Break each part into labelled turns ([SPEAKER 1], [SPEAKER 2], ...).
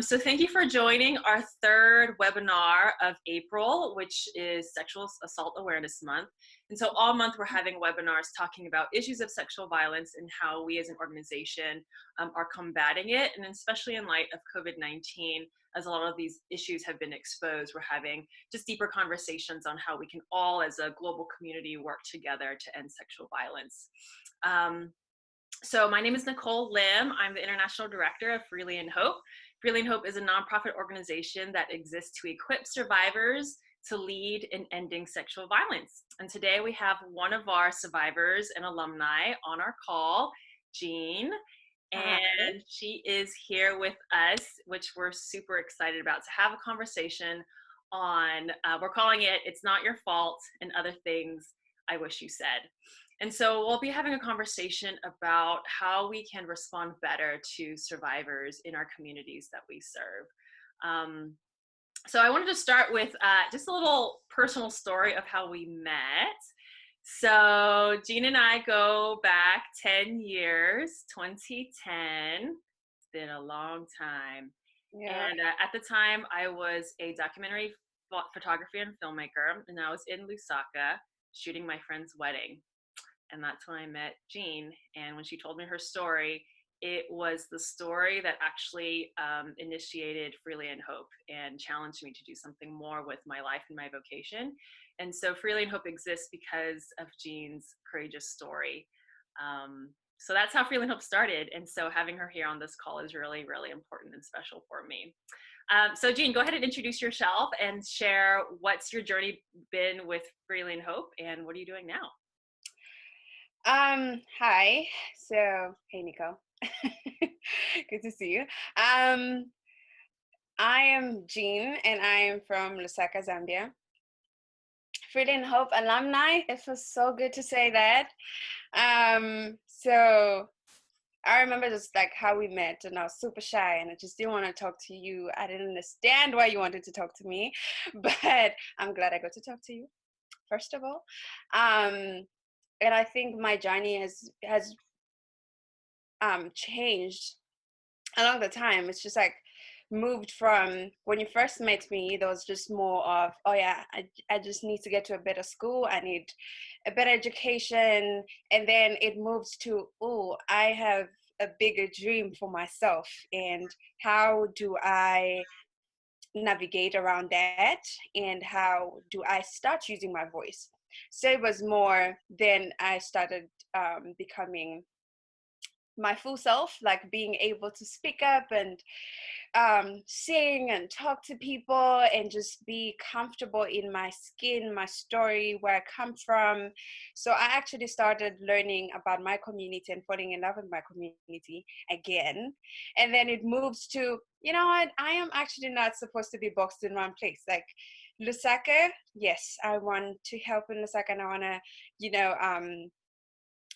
[SPEAKER 1] So thank you for joining our third webinar of April, which is Sexual Assault Awareness Month. And so all month we're having webinars talking about issues of sexual violence and how we as an organization are combating it. And especially in light of COVID-19, as a lot of these issues have been exposed, we're having just deeper conversations on how we can all as a global community work together to end sexual violence. So my name is Nicole Lim. I'm the International Director of Freely in Hope. Freely in Hope is a nonprofit organization that exists to equip survivors to lead in ending sexual violence. And today we have one of our survivors and alumni on our call, Jean. And she is here with us, which we're super excited about, to have a conversation on, we're calling it, It's Not Your Fault and Other Things I Wish You Said. And so we'll be having a conversation about how we can respond better to survivors in our communities that we serve. So I wanted to start with just a little personal story of how we met. So Jean and I go back 10 years, 2010. It's been a long time. Yeah. And at the time, I was a documentary photographer and filmmaker, and I was in Lusaka shooting my friend's wedding. And that's when I met Jean. And when she told me her story, it was the story that actually initiated Freely in Hope and challenged me to do something more with my life and my vocation. And so Freely in Hope exists because of Jean's courageous story. So that's how Freely in Hope started. And so having her here on this call is really, really important and special for me. So Jean, go ahead and introduce yourself and share what's your journey been with Freely in Hope and what are you doing now?
[SPEAKER 2] Hi. So, hey, Nico. Good to see you. I am Jean, and I am from Lusaka, Zambia. Freely in Hope alumni. It was so good to say that. So I remember just like how we met, and I was super shy, and I just didn't want to talk to you. I didn't understand why you wanted to talk to me, but I'm glad I got to talk to you, first of all. And I think my journey has changed along the time. It's just like moved from when you first met me, there was just more of, oh yeah, I just need to get to a better school. I need a better education. And then it moves to, oh, I have a bigger dream for myself. And how do I navigate around that? And how do I start using my voice? So it was more then I started becoming my full self, like being able to speak up and sing and talk to people and just be comfortable in my skin, my story, where I come from. So I actually started learning about my community and falling in love with my community again. And then it moves to, you know what, I am actually not supposed to be boxed in one place. Like Lusaka, yes, I want to help in Lusaka and I want to,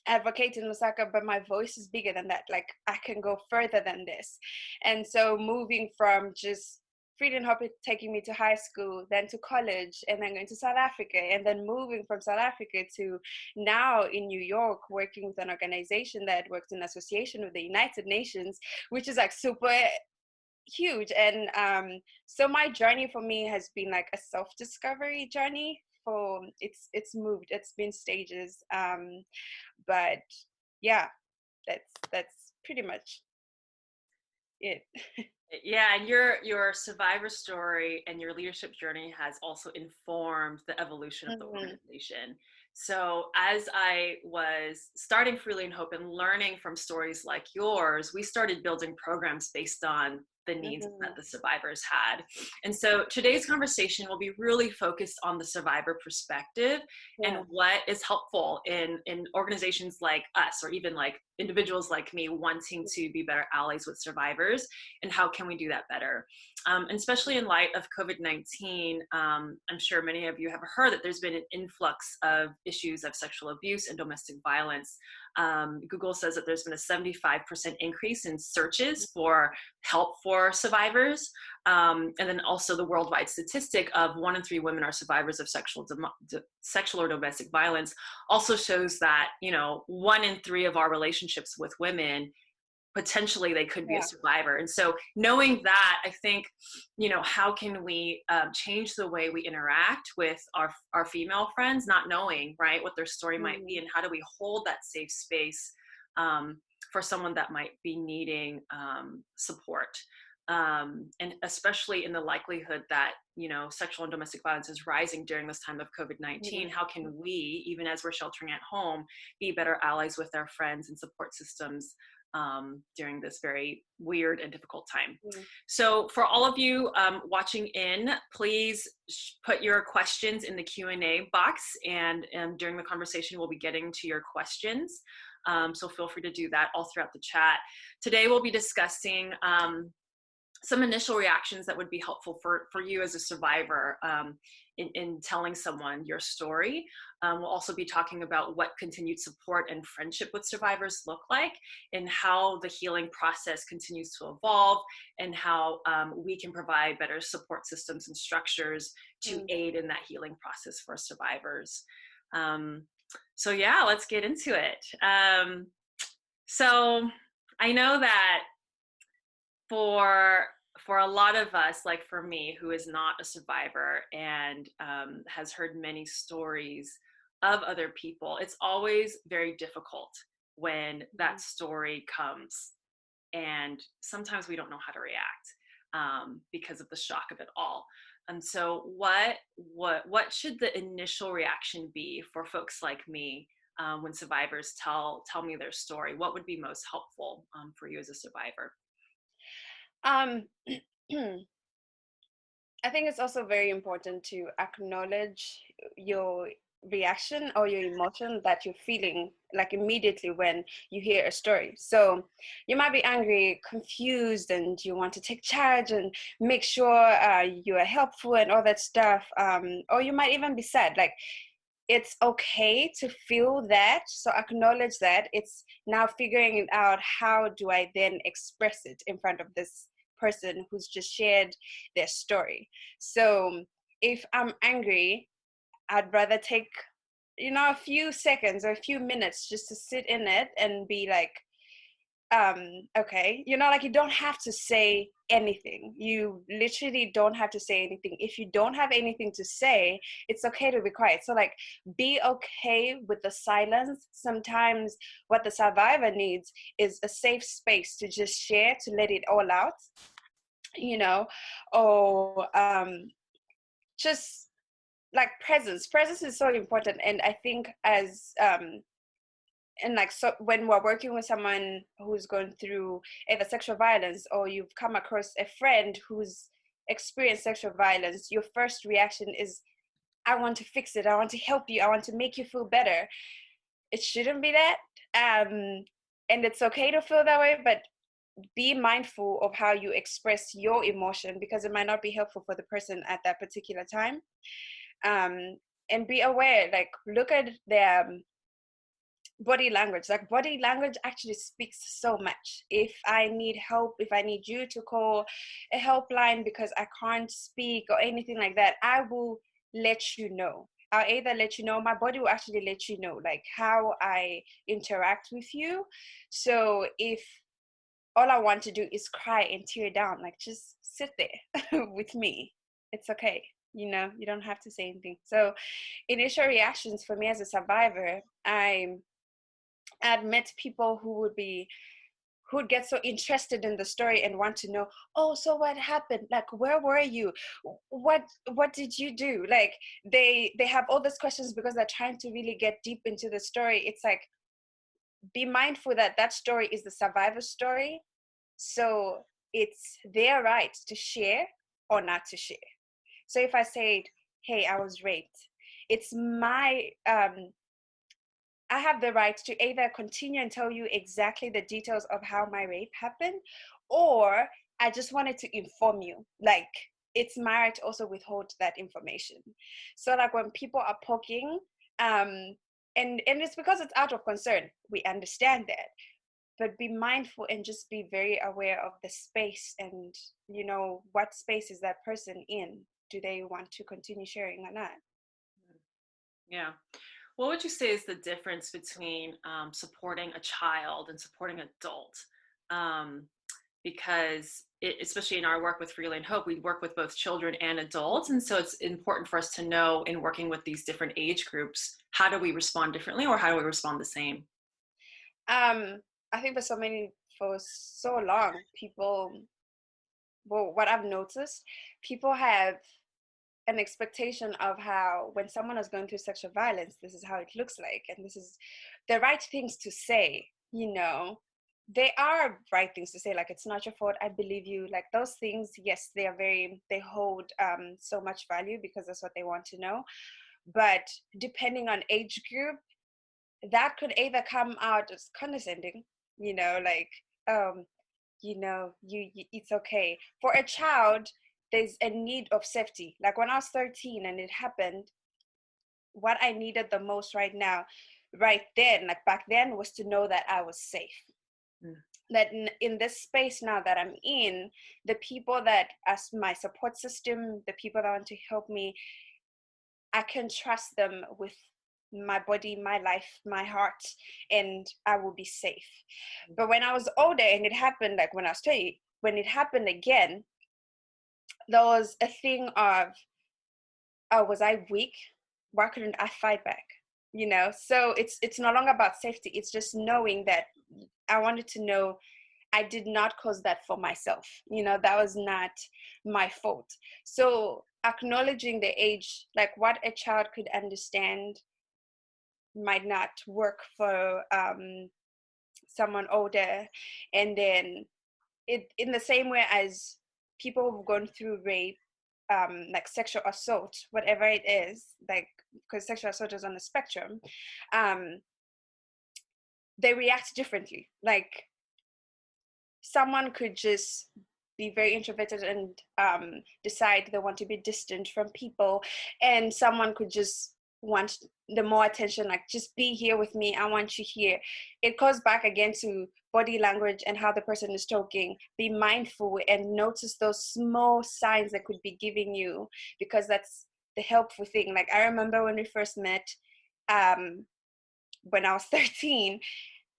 [SPEAKER 2] advocate in Lusaka, but my voice is bigger than that. Like I can go further than this. And so moving from just Freely in Hope taking me to high school, then to college, and then going to South Africa, and then moving from South Africa to now in New York, working with an organization that works in association with the United Nations, which is like super huge. And so my journey for me has been like a self-discovery journey. For it's moved, it's been stages, but yeah, that's pretty much it.
[SPEAKER 1] Yeah, and your survivor story and your leadership journey has also informed the evolution of the organization. So as I was starting Freely in Hope and learning from stories like yours, we started building programs based on the needs that the survivors had. And so today's conversation will be really focused on the survivor perspective and what is helpful in organizations like us, or even like individuals like me wanting to be better allies with survivors, and how can we do that better? And especially in light of COVID-19, I'm sure many of you have heard that there's been an influx of issues of sexual abuse and domestic violence. Google says that there's been a 75% increase in searches for help for survivors. And then also the worldwide statistic of 1 in 3 women are survivors of sexual or domestic violence also shows that, 1 in 3 of our relationships with women potentially they could be a
[SPEAKER 2] Yeah.
[SPEAKER 1] survivor. And so knowing that, I think, how can we change the way we interact with our female friends, not knowing, right, what their story might be,
[SPEAKER 2] Mm.
[SPEAKER 1] and how do we hold that safe space for someone that might be needing support. And especially in the likelihood that, sexual and domestic violence is rising during this time of COVID-19,
[SPEAKER 2] Mm.
[SPEAKER 1] how can we, even as we're sheltering at home, be better allies with our friends and support systems during this very weird and difficult time?
[SPEAKER 2] Mm.
[SPEAKER 1] So for all of you watching in, please put your questions in the Q&A box, and during the conversation, we'll be getting to your questions. So feel free to do that all throughout the chat. Today, we'll be discussing some initial reactions that would be helpful for you as a survivor in telling someone your story. We'll also be talking about what continued support and friendship with survivors look like, and how the healing process continues to evolve, and how we can provide better support systems and structures to
[SPEAKER 2] Mm.
[SPEAKER 1] aid in that healing process for survivors. So yeah, let's get into it. So I know that for a lot of us, like for me, who is not a survivor and has heard many stories of other people, it's always very difficult when that story comes, and sometimes we don't know how to react because of the shock of it all. And so what should the initial reaction be for folks like me when survivors tell me their story? What would be most helpful for you as a survivor?
[SPEAKER 2] Um, I think it's also very important to acknowledge your reaction or your emotion that you're feeling like immediately when you hear a story. So you might be angry, confused, and you want to take charge and make sure you are helpful and all that stuff. Or you might even be sad. Like, it's okay to feel that. So acknowledge that. It's now figuring out, how do I then express it in front of this person who's just shared their story? So if I'm angry, I'd rather take, a few seconds or a few minutes just to sit in it and be like, okay, like, you don't have to say anything. You literally don't have to say anything. If you don't have anything to say, it's okay to be quiet. So, like, be okay with the silence. Sometimes what the survivor needs is a safe space to just share, to let it all out, or just like presence is so important. And I think as and like, so when we're working with someone who's going through either sexual violence, or you've come across a friend who's experienced sexual violence, your first reaction is, I want to fix it, I want to help you, I want to make you feel better. It shouldn't be that. And it's okay to feel that way, but be mindful of how you express your emotion, because it might not be helpful for the person at that particular time. And be aware, like, look at their body language. Like, body language actually speaks so much. If I need help, if I need you to call a helpline because I can't speak or anything like that, I will let you know. I'll either let you know, my body will actually let you know, like, how I interact with you. So if all I want to do is cry and tear down, like, just sit there with me. It's okay. You don't have to say anything. So initial reactions for me as a survivor, I'd met people who would get so interested in the story and want to know, oh, so what happened? Like, where were you? What did you do? Like, they have all these questions because they're trying to really get deep into the story. It's like, be mindful that that story is the survivor's story. So it's their right to share or not to share. So if I said, hey, I was raped, it's my I have the right to either continue and tell you exactly the details of how my rape happened, or I just wanted to inform you. Like, it's my right to also withhold that information. So, like, when people are poking, and it's because it's out of concern, we understand that. But be mindful and just be very aware of the space, and what space is that person in? Do they want to continue sharing or not?
[SPEAKER 1] Yeah. What would you say is the difference between supporting a child and supporting an adult because especially in our work with Freeland Hope, we work with both children and adults. And so it's important for us to know in working with these different age groups, how do we respond differently or how do we respond the same?
[SPEAKER 2] I think for so long, people, well, what I've noticed, people have an expectation of how when someone is going through sexual violence, this is how it looks like, and this is the right things to say. They are right things to say, like, it's not your fault, I believe you, like those things. Yes, they hold so much value because that's what they want to know. But depending on age group, that could either come out as condescending, like, um it's okay. For a child, there's a need of safety. Like when I was 13 and it happened, what I needed the most right then, like back then, was to know that I was safe. Mm. That in this space now that I'm in, the people that as my support system, the people that want to help me, I can trust them with my body, my life, my heart, and I will be safe. But when I was older and it happened, like when I was 20, when it happened again, there was a thing of, oh, was I weak? Why couldn't I fight back? So it's no longer about safety. It's just knowing that I wanted to know I did not cause that for myself. That was not my fault. So acknowledging the age, like what a child could understand might not work for someone older. And then it, in the same way as people who've gone through rape, like sexual assault, whatever it is, like, because sexual assault is on the spectrum, they react differently. Like someone could just be very introverted and decide they want to be distant from people, and someone could just want the more attention, like, just be here with me, I want you here. It goes back again to body language and how the person is talking. Be mindful and notice those small signs that could be giving you, because that's the helpful thing. Like I remember when we first met, when I was 13,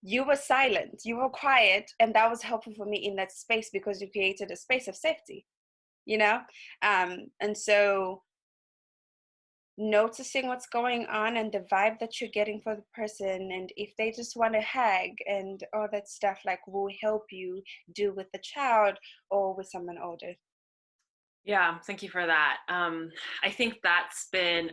[SPEAKER 2] you were silent, you were quiet, and that was helpful for me in that space because you created a space of safety, and so noticing what's going on and the vibe that you're getting for the person, and if they just want to hug and all that stuff, like, will help you do with the child or with someone older.
[SPEAKER 1] Yeah, thank you for that. I think that's been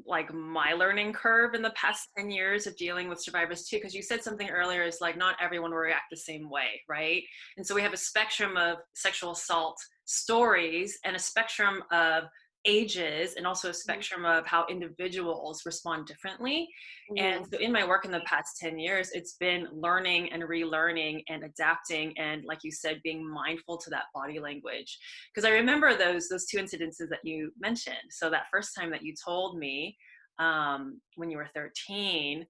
[SPEAKER 1] like my learning curve in the past 10 years of dealing with survivors too, because you said something earlier, is like not everyone will react the same way, right? And so we have a spectrum of sexual assault stories and a spectrum of ages, and also a spectrum of how individuals respond differently. And so in my work in the past 10 years, it's been learning and relearning and adapting, and like you said, being mindful to that body language. Because I remember those two incidences that you mentioned. So that first time that you told me, when you were 13,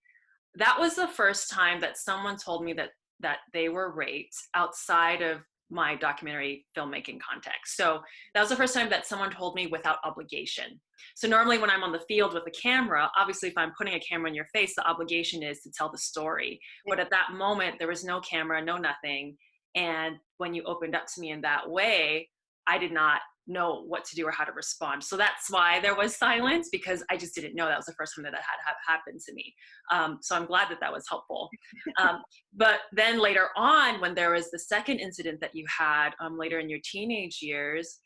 [SPEAKER 1] that was the first time that someone told me that they were raped outside of my documentary filmmaking context. So that was the first time that someone told me without obligation. So normally when I'm on the field with a camera, obviously if I'm putting a camera in your face, the obligation is to tell the story. But at that moment, there was no camera, no nothing. And when you opened up to me in that way, I did not know what to do or how to respond. So that's why there was silence, because I just didn't know. That was the first time that had happened to me. So I'm glad that was helpful. But then later on, when there was the second incident that you had later in your teenage years,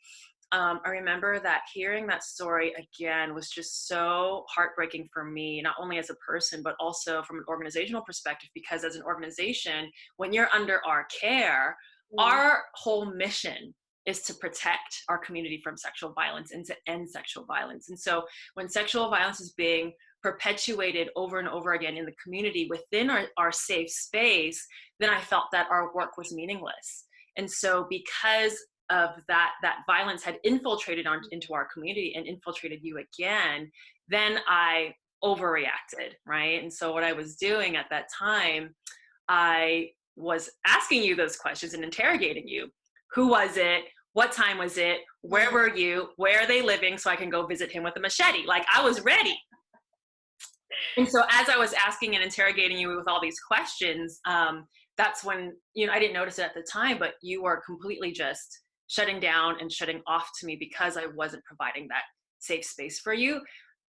[SPEAKER 1] I remember that hearing that story again was just so heartbreaking for me, not only as a person, but also from an organizational perspective, because as an organization, when you're under our care, our whole mission is to protect our community from sexual violence and to end sexual violence. And so when sexual violence is being perpetuated over and over again in the community within our safe space, then I felt that our work was meaningless. And so because of that violence had infiltrated into our community and infiltrated you again, then I overreacted, right? And so what I was doing at that time, I was asking you those questions and interrogating you. Who was it? What time was it? Where were you? Where are they living? So I can go visit him with a machete. Like, I was ready. And so as I was asking and interrogating you with all these questions, that's when, I didn't notice it at the time, but you were completely just shutting down and shutting off to me because I wasn't providing that safe space for you.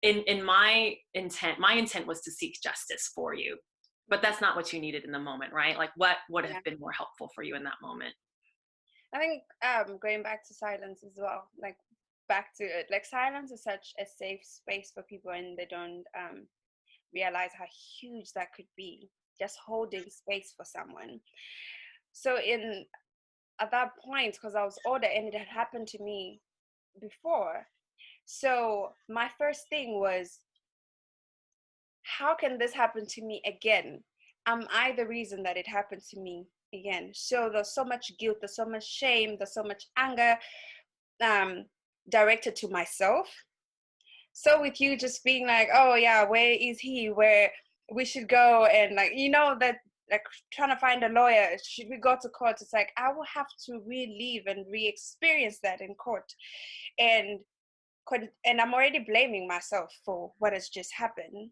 [SPEAKER 1] In my intent was to seek justice for you, but that's not what you needed in the moment, right? Like, what would
[SPEAKER 2] Yeah.
[SPEAKER 1] have been more helpful for you in that moment?
[SPEAKER 2] I think going back to silence as well, like back to it, like silence is such a safe space for people, and they don't realize how huge that could be, just holding space for someone. So in at that point, because I was older and it had happened to me before, so my first thing was, how can this happen to me again? Am I the reason that it happened to me again? So there's so much guilt, there's so much shame, there's so much anger um, directed to myself. So with you just being like, oh yeah, where is he? Where we should go, and like, that, like, trying to find a lawyer. Should we go to court? It's like I will have to relive and re-experience that in court, and and I'm already blaming myself for what has just happened.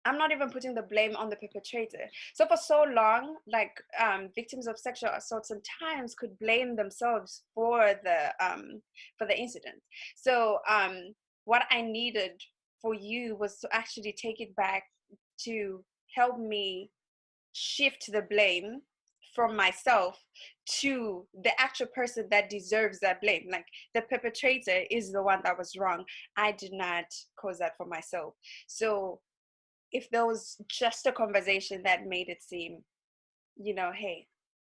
[SPEAKER 2] I'm not even putting the blame on the perpetrator. So for so long, like victims of sexual assault sometimes could blame themselves for the incident. So what I needed for you was to actually take it back to help me shift the blame from myself to the actual person that deserves that blame. Like, the perpetrator is the one that was wrong. I did not cause that for myself. So if there was just a conversation that made it seem, hey,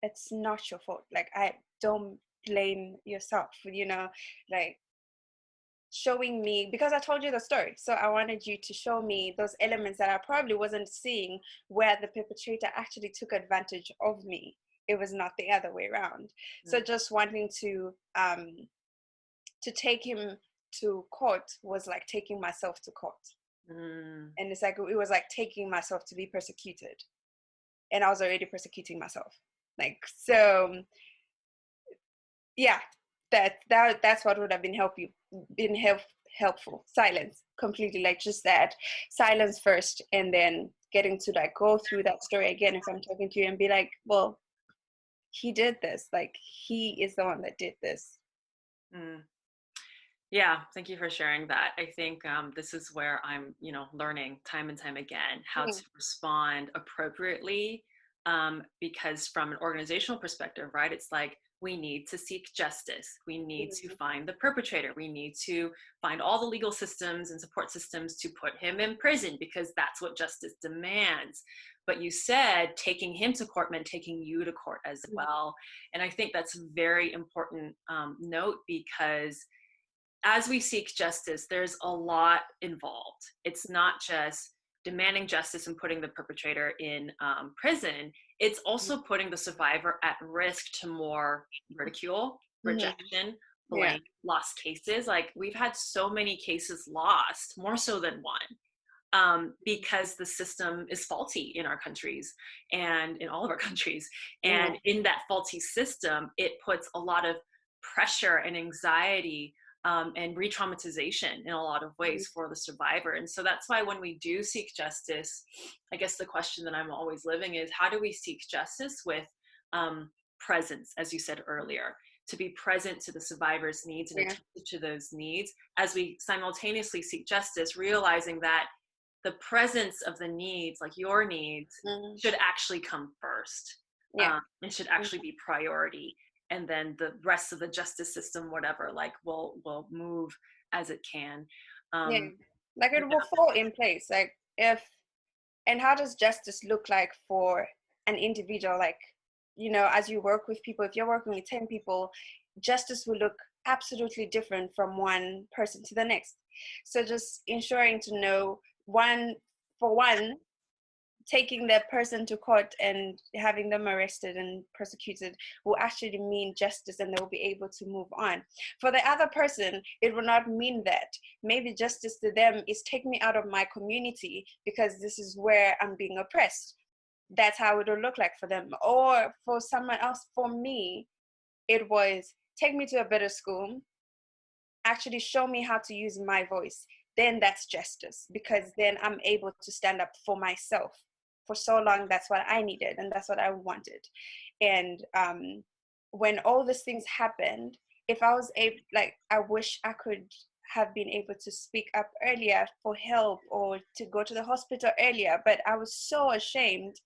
[SPEAKER 2] it's not your fault. Like, I don't blame yourself, like showing me, because I told you the story. So I wanted you to show me those elements that I probably wasn't seeing, where the perpetrator actually took advantage of me. It was not the other way around. So just wanting to take him to court was like taking myself to court.
[SPEAKER 1] Mm.
[SPEAKER 2] And it's like it was like taking myself to be persecuted, and I was already persecuting myself. Like, so yeah, that's what would have been helpful. Silence completely, like just that silence first, and then getting to like go through that story again if I'm talking to you, and be like, well, he did this, like he is the one that did this.
[SPEAKER 1] Mm. Yeah, thank you for sharing that. I think this is where I'm, learning time and time again how to respond appropriately. Because from an organizational perspective, right, it's like we need to seek justice. We need to find the perpetrator. We need to find all the legal systems and support systems to put him in prison, because that's what justice demands. But you said taking him to court meant taking you to court as well. And I think that's a very important note, because as we seek justice, there's a lot involved. It's not just demanding justice and putting the perpetrator in prison. It's also putting the survivor at risk to more ridicule, rejection,
[SPEAKER 2] Yeah.
[SPEAKER 1] blame, lost cases. Like, we've had so many cases lost, more so than one, because the system is faulty in our countries and in all of our countries. And in that faulty system, it puts a lot of pressure and anxiety, and re-traumatization in a lot of ways for the survivor. And so that's why when we do seek justice, I guess the question that I'm always living is, how do we seek justice with presence, as you said earlier, to be present to the survivor's needs and attentive to those needs, as we simultaneously seek justice, realizing that the presence of the needs, like your needs, should actually come first, and should actually be priority. And then the rest of the justice system, whatever, like will move as it can.
[SPEAKER 2] Like it will fall in place. Like, if, and how does justice look like for an individual? Like, as you work with people, if you're working with 10 people, justice will look absolutely different from one person to the next. So just ensuring to know, for one, taking that person to court and having them arrested and persecuted will actually mean justice, and they'll be able to move on. For the other person, it will not mean that. Maybe justice to them is take me out of my community because this is where I'm being oppressed. That's how it will look like for them. Or for someone else, for me, it was take me to a better school, actually show me how to use my voice. Then that's justice, because then I'm able to stand up for myself. for so long, that's what I needed and that's what I wanted. And when all these things happened, if I was able, like, I wish I could have been able to speak up earlier for help or to go to the hospital earlier, but I was so ashamed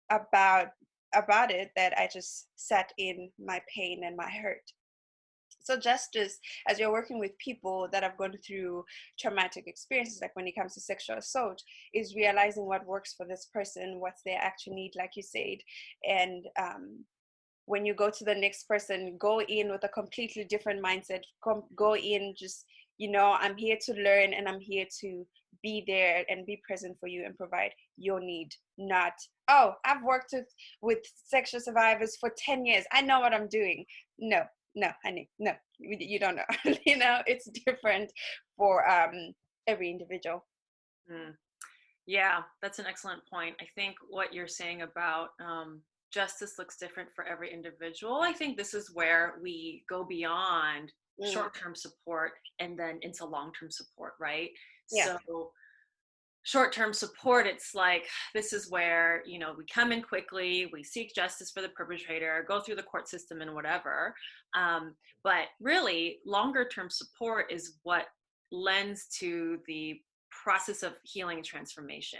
[SPEAKER 2] about it that I just sat in my pain and my hurt. So justice, as you're working with people that have gone through traumatic experiences, like when it comes to sexual assault, is realizing what works for this person, what's their actual need, like you said. And when you go to the next person, go in with a completely different mindset. Go in just, I'm here to learn and I'm here to be there and be present for you and provide your need. Not, oh, I've worked with sexual survivors for 10 years, I know what I'm doing. No, honey, no, you don't know. It's different for every individual.
[SPEAKER 1] Yeah, that's an excellent point. I think what you're saying about justice looks different for every individual. I think this is where we go beyond short-term support and then into long-term support, right?
[SPEAKER 2] Yeah.
[SPEAKER 1] So short-term support, it's like, this is where, we come in quickly, we seek justice for the perpetrator, go through the court system and whatever. But really, longer-term support is what lends to the process of healing and transformation.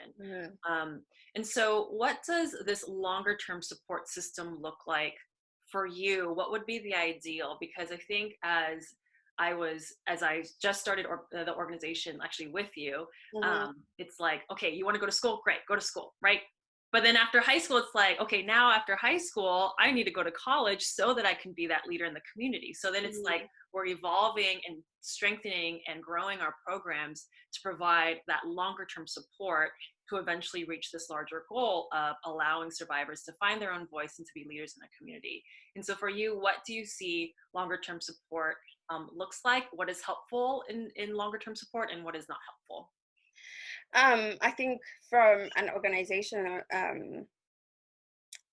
[SPEAKER 1] And so what does this longer-term support system look like for you? What would be the ideal? Because I think as I just started the organization actually with you, it's like, okay, you want to go to school? Great, go to school, right? But then after high school, it's like, okay, now after high school, I need to go to college so that I can be that leader in the community. So then it's like we're evolving and strengthening and growing our programs to provide that longer term support to eventually reach this larger goal of allowing survivors to find their own voice and to be leaders in the community. And so for you, what do you see longer term support looks like? What is helpful in longer term support and what is not helpful?
[SPEAKER 2] I think from an organizational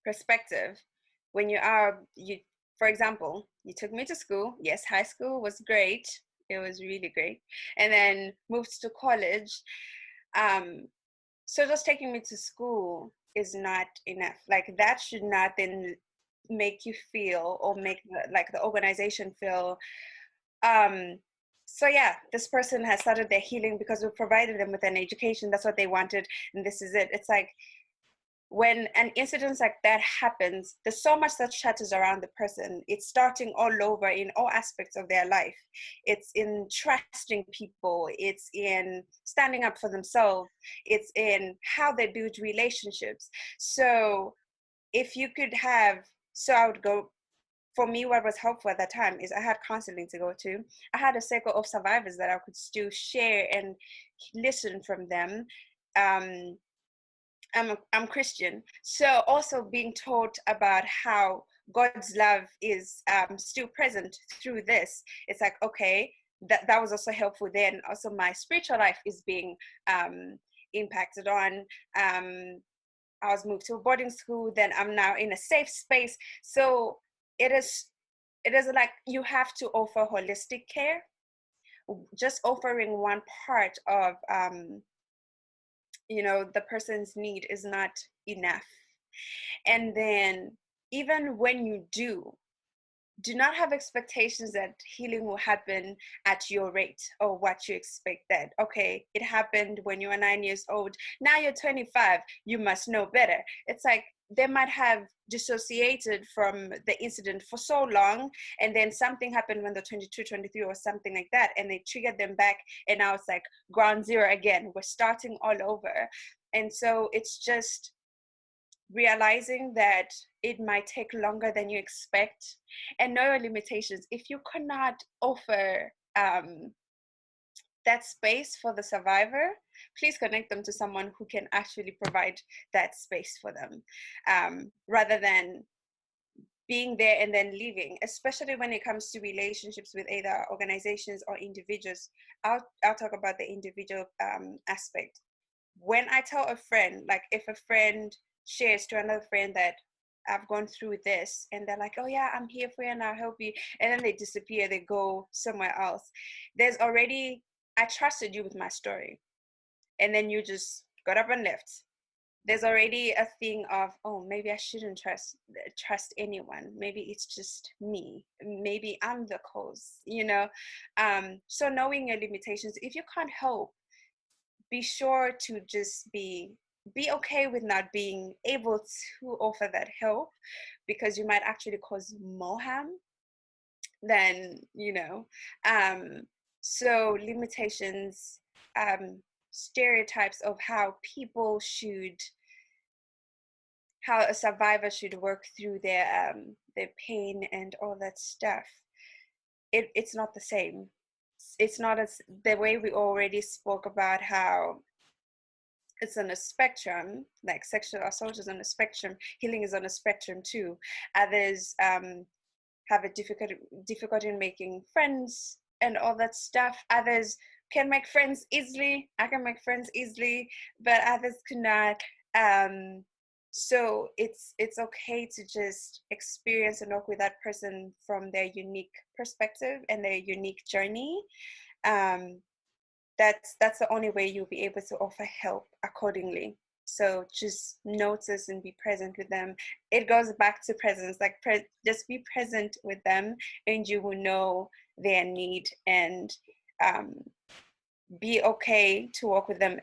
[SPEAKER 2] perspective, when for example, you took me to school. Yes, high school was great. It was really great. And then moved to college. So just taking me to school is not enough. Like, that should not then make you feel, or make the organization feel, so yeah, this person has started their healing because we provided them with an education. That's what they wanted, and this is it. It's like, when an incident like that happens, there's so much that shatters around the person. It's starting all over in all aspects of their life. It's in trusting people. It's in standing up for themselves. It's in how they build relationships. So if you could I would go, for me, what was helpful at that time is I had counseling to go to. I had a circle of survivors that I could still share and listen from them. I'm Christian, so also being taught about how God's love is still present through this. It's like, okay, that was also helpful. Then also my spiritual life is being impacted on. I was moved to a boarding school. Then I'm now in a safe space. So it is like you have to offer holistic care. Just offering one part of the person's need is not enough. And then even when you do not have expectations that healing will happen at your rate or what you expect. That, okay, it happened when you were 9 years old, now you're 25, you must know better. It's like they might have dissociated from the incident for so long, and then something happened when they're 22, 23 or something like that, and they triggered them back, and now it's like ground zero again. We're starting all over. And so it's just realizing that it might take longer than you expect, and know your limitations. If you cannot offer that space for the survivor, please connect them to someone who can actually provide that space for them, rather than being there and then leaving, especially when it comes to relationships with either organizations or individuals. I'll talk about the individual aspect. When I tell a friend, like if a friend shares to another friend that I've gone through this, and they're like, oh yeah, I'm here for you and I'll help you, and then they disappear, they go somewhere else. There's already, I trusted you with my story, and then you just got up and left. there's already a thing of, oh, maybe I shouldn't trust anyone. Maybe it's just me. Maybe I'm the cause, you know. So knowing your limitations, if you can't help, be sure to just be okay with not being able to offer that help, because you might actually cause more harm than, you know. So limitations, stereotypes of how people should, how a survivor should work through their pain and all that stuff. It's not the same. It's not as the way we already spoke about how it's on a spectrum, like sexual assault is on a spectrum, healing is on a spectrum too. Others have a difficulty in making friends and all that stuff. Others can make friends easily. I can make friends easily, but others cannot. So it's okay to just experience and work with that person from their unique perspective and their unique journey. That's the only way you'll be able to offer help accordingly. So just notice and be present with them. It goes back to presence, like just be present with them, and you will know their need, and be okay to work with them.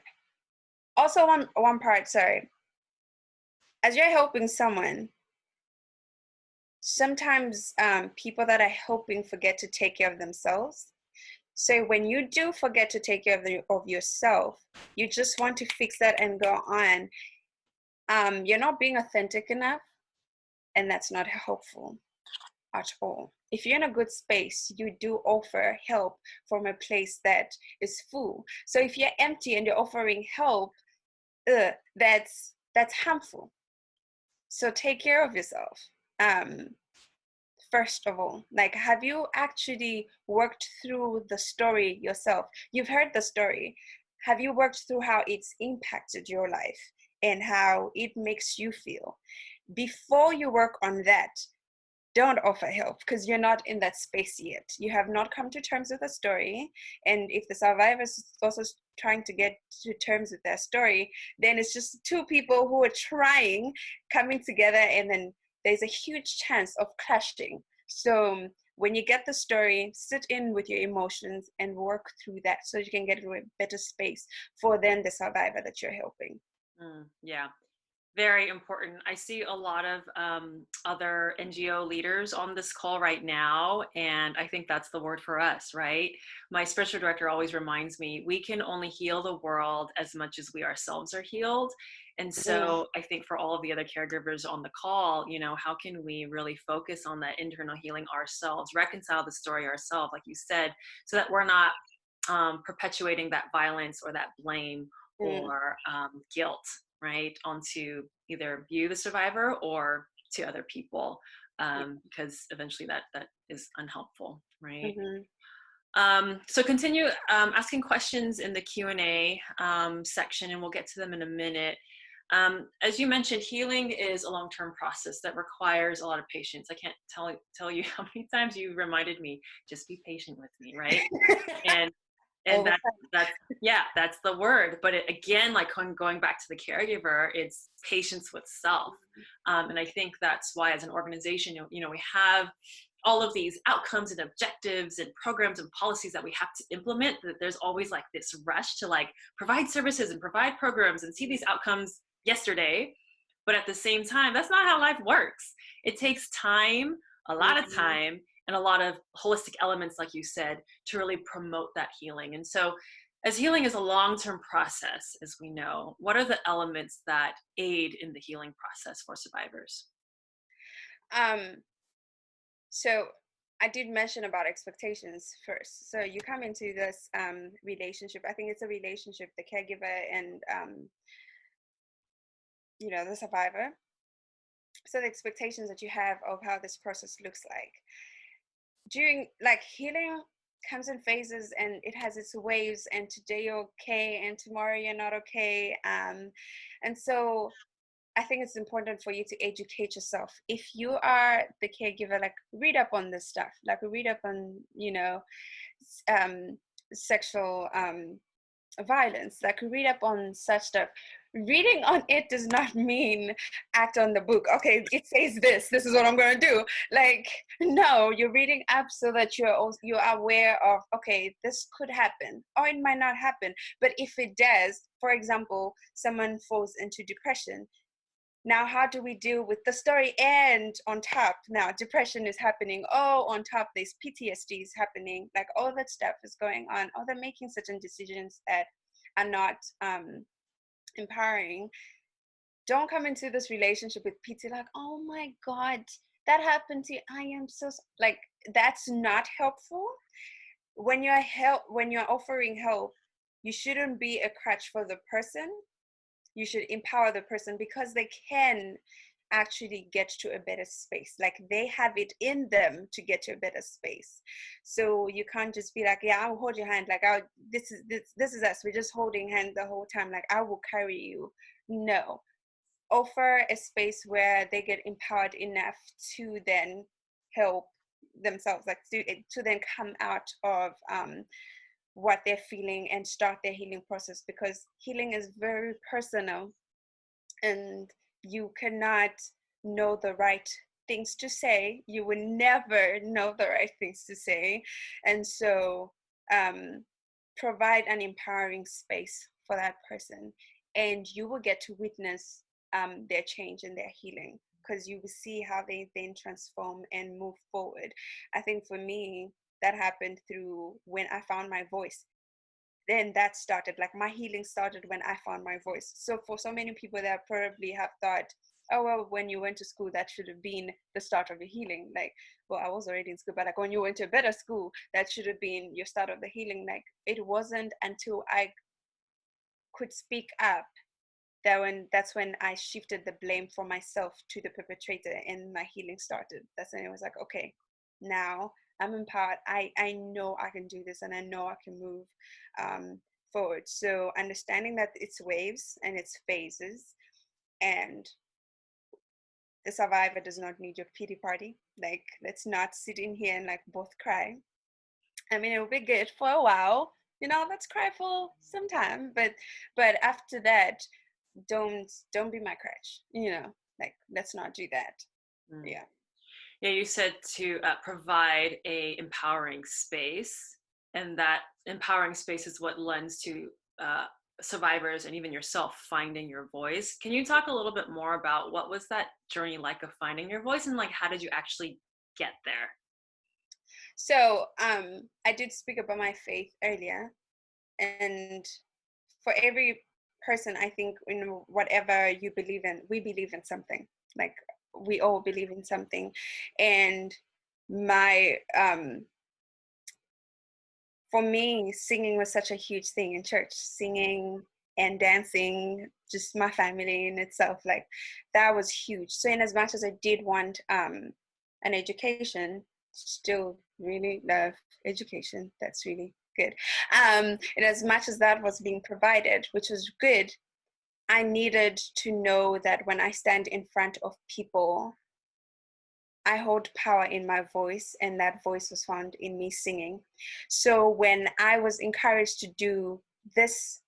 [SPEAKER 2] Also, one part, sorry, as you're helping someone, sometimes people that are helping forget to take care of themselves. So when you do forget to take care of yourself, you just want to fix that and go on. You're not being authentic enough, and that's not helpful at all. If you're in a good space, you do offer help from a place that is full. So if you're empty and you're offering help, that's harmful. So take care of yourself. First of all, like, have you actually worked through the story yourself? You've heard the story. Have you worked through how it's impacted your life and how it makes you feel? Before you work on that, don't offer help, because you're not in that space yet. You have not come to terms with the story. And if the survivor is also trying to get to terms with their story, then it's just two people who are trying, coming together, and then there's a huge chance of clashing. So when you get the story, sit in with your emotions and work through that so you can get to a better space for then the survivor that you're helping.
[SPEAKER 1] Yeah. Very important. I see a lot of other NGO leaders on this call right now, and I think that's the word for us, right? My spiritual director always reminds me, we can only heal the world as much as we ourselves are healed. And so I think for all of the other caregivers on the call, you know, how can we really focus on that internal healing ourselves, reconcile the story ourselves, like you said, so that we're not perpetuating that violence or that blame or guilt, right, onto either you, the survivor, or to other people, because eventually that is unhelpful, right? So continue asking questions in the Q&A section, and we'll get to them in a minute. As you mentioned, healing is a long-term process that requires a lot of patience. I can't tell you how many times you reminded me, just be patient with me, right? And that's the word. But again, like going back to the caregiver, it's patience with self. And I think that's why, as an organization, you know, we have all of these outcomes and objectives and programs and policies that we have to implement, that there's always like this rush to like provide services and provide programs and see these outcomes yesterday. But at the same time, that's not how life works. It takes time, a lot of time, and a lot of holistic elements, like you said, to really promote that healing. And so, as healing is a long-term process, as we know, what are the elements that aid in the healing process for survivors?
[SPEAKER 2] So I did mention about expectations first. So you come into this relationship. I think it's a relationship, the caregiver and you know, the survivor. So the expectations that you have of how this process looks like during, like, healing comes in phases and it has its waves, and today you're okay and tomorrow you're not okay, and so I think it's important for you to educate yourself. If you are the caregiver, like, read up on this stuff, like read up on, you know, sexual violence, like read up on such stuff. reading on it does not mean act on the book. Okay, it says this is what I'm going to do. Like, no, you're reading up so that you're aware of, okay, this could happen or it might not happen. But if it does, for example, someone falls into depression. Now, how do we deal with the story? And on top, now depression is happening. Oh, on top, there's PTSD is happening. Like, all that stuff is going on. Or they're making certain decisions that are not empowering. Don't come into this relationship with pity like, oh my God, that happened to you. I am so like, that's not helpful. When you're offering help, you shouldn't be a crutch for the person. You should empower the person because they can actually get to a better space. Like, they have it in them to get to a better space. So you can't just be like, yeah, I'll hold your hand. Like, this is us. We're just holding hands the whole time. Like, I will carry you. No. Offer a space where they get empowered enough to then help themselves, like to then come out of what they're feeling and start their healing process, because healing is very personal and you cannot know the right things to say. You will never know the right things to say. And so provide an empowering space for that person, and you will get to witness their change and their healing, because you will see how they then transform and move forward. I think for me, that happened through when I found my voice. Then that started, like, my healing started when I found my voice. So for so many people that probably have thought, oh, well, when you went to school, that should have been the start of the healing. Like, well, I was already in school, but like, when you went to a better school, that should have been your start of the healing. Like, it wasn't until I could speak up that's when I shifted the blame from myself to the perpetrator, and my healing started. That's when it was like, okay, now I'm empowered. I know I can do this, and I know I can move forward. So understanding that it's waves and it's phases, and the survivor does not need your pity party. Like, let's not sit in here and like both cry. I mean, it will be good for a while, let's cry for some time, but after that, don't be my crutch, like, let's not do that. Yeah.
[SPEAKER 1] Yeah, you said to provide a empowering space, and that empowering space is what lends to survivors and even yourself finding your voice. Can you talk a little bit more about what was that journey like of finding your voice, and like, how did you actually get there?
[SPEAKER 2] So I did speak about my faith earlier, and for every person, I think, in whatever you believe in, we believe in something. Like, we all believe in something. And my for me, singing was such a huge thing in church. Singing and dancing, just my family in itself, like, that was huge. So in as much as I did want an education, still really love education. That's really good. And as much as that was being provided, which was good, I needed to know that when I stand in front of people, I hold power in my voice, and that voice was found in me singing. So when I was encouraged to do this,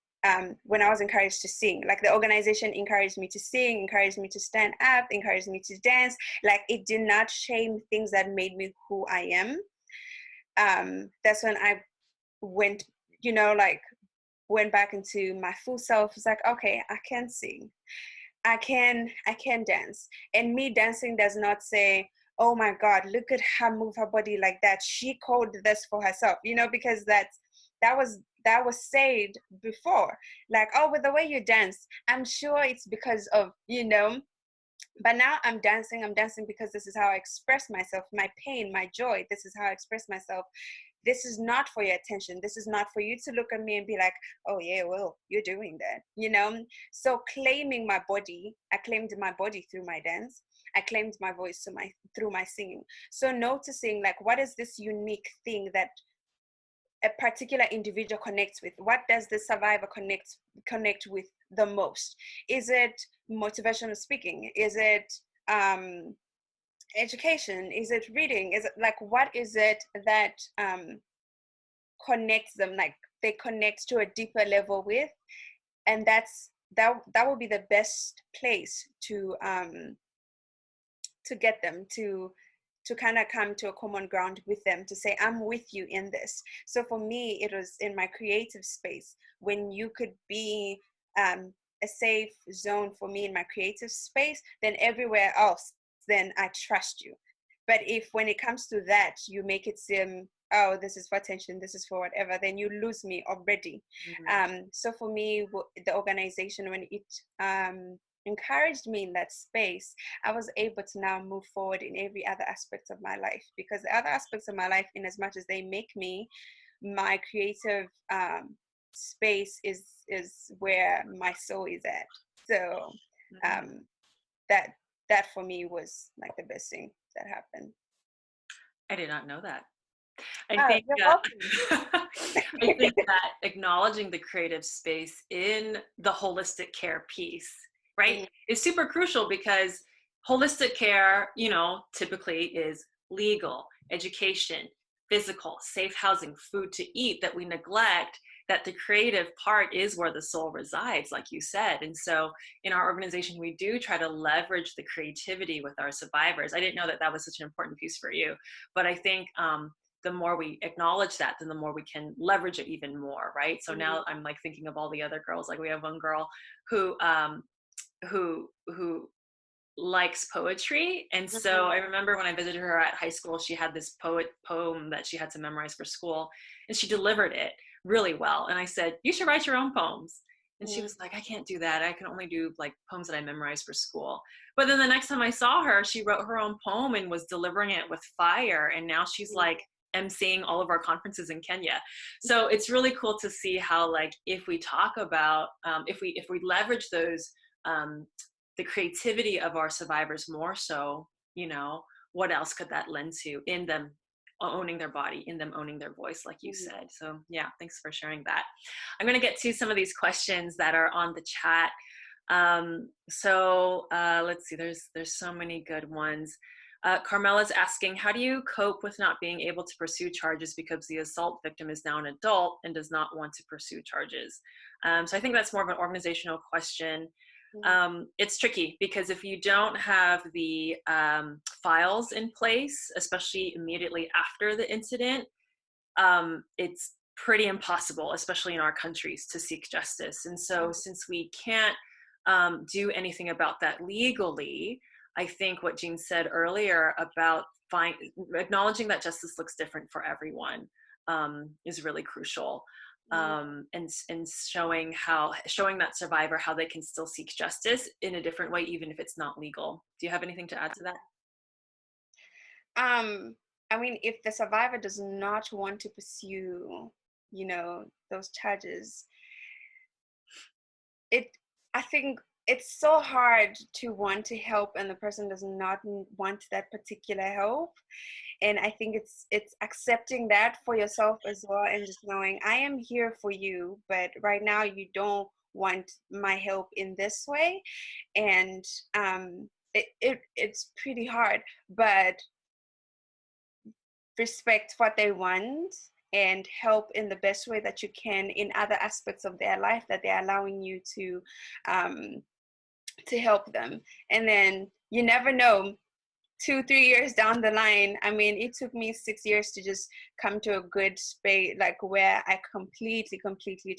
[SPEAKER 2] when I was encouraged to sing, like, the organization encouraged me to sing, encouraged me to stand up, encouraged me to dance. Like, it did not shame things that made me who I am. That's when I went, went back into my full self. It's like, okay, I can sing. I can dance. And me dancing does not say, oh my God, look at her move her body like that. She called this for herself, because that was said before. Like, oh, with the way you dance, I'm sure it's because of, but now I'm dancing because this is how I express myself, my pain, my joy. This is how I express myself. This is not for your attention. This is not for you to look at me and be like, oh yeah, well, you're doing that, So claiming my body, I claimed my body through my dance. I claimed my voice through my singing. So noticing, like, what is this unique thing that a particular individual connects with? What does the survivor connect with the most? Is it motivational speaking? Is it education? Is it reading? Is it, like, what is it that connects them, like they connect to a deeper level with? And that's that would be the best place to get them to kind of come to a common ground with them, to say, I'm with you in this. So for me, it was in my creative space, when you could be a safe zone for me in my creative space, then everywhere else, then I trust you. But if when it comes to that, you make it seem, oh, this is for attention, this is for whatever, then you lose me already. So for me, the organization, when it encouraged me in that space, I was able to now move forward in every other aspect of my life, because the other aspects of my life, in as much as they make me, my creative space is where my soul is at. So that for me was like the best thing that happened.
[SPEAKER 1] I did not know that.
[SPEAKER 2] Oh, you're welcome.
[SPEAKER 1] I think that acknowledging the creative space in the holistic care piece, right, is super crucial, because holistic care, you know, typically is legal, education, physical, safe housing, food to eat, that we neglect that the creative part is where the soul resides, like you said. And so in our organization, we do try to leverage the creativity with our survivors. I didn't know that that was such an important piece for you, but I think the more we acknowledge that, then the more we can leverage it even more, right? So now I'm like thinking of all the other girls. Like we have one girl who likes poetry, and so I remember when I visited her at high school, she had this poem that she had to memorize for school, and she delivered it really well. And I said, you should write your own poems. And she was like, I can't do that. I can only do like poems that I memorize for school. But then the next time I saw her, she wrote her own poem and was delivering it with fire. And now she's like emceeing all of our conferences in Kenya. So it's really cool to see how, like, if we talk about, if we leverage those, the creativity of our survivors more so, you know, what else could that lend to in them owning their body, in them owning their voice, like you said. So yeah, thanks for sharing that. I'm going to get to some of these questions that are on the chat. Let's see, there's so many good ones. Carmela's asking, how do you cope with not being able to pursue charges because the assault victim is now an adult and does not want to pursue charges? So I think that's more of an organizational question. It's tricky, because if you don't have the files in place, especially immediately after the incident, it's pretty impossible, especially in our countries, to seek justice. And so since we can't do anything about that legally, I think what Jean said earlier about acknowledging that justice looks different for everyone is really crucial. And showing that survivor how they can still seek justice in a different way, even if it's not legal. Do you have anything to add to that?
[SPEAKER 2] I mean, if the survivor does not want to pursue, you know, those charges, I think it's so hard to want to help and the person does not want that particular help. And I think it's accepting that for yourself as well, and just knowing, I am here for you, but right now you don't want my help in this way. And it's pretty hard, but respect what they want and help in the best way that you can in other aspects of their life that they're allowing you to help them. And then you never know, 2-3 years down the line, I mean, it took me 6 years to just come to a good space, like where I completely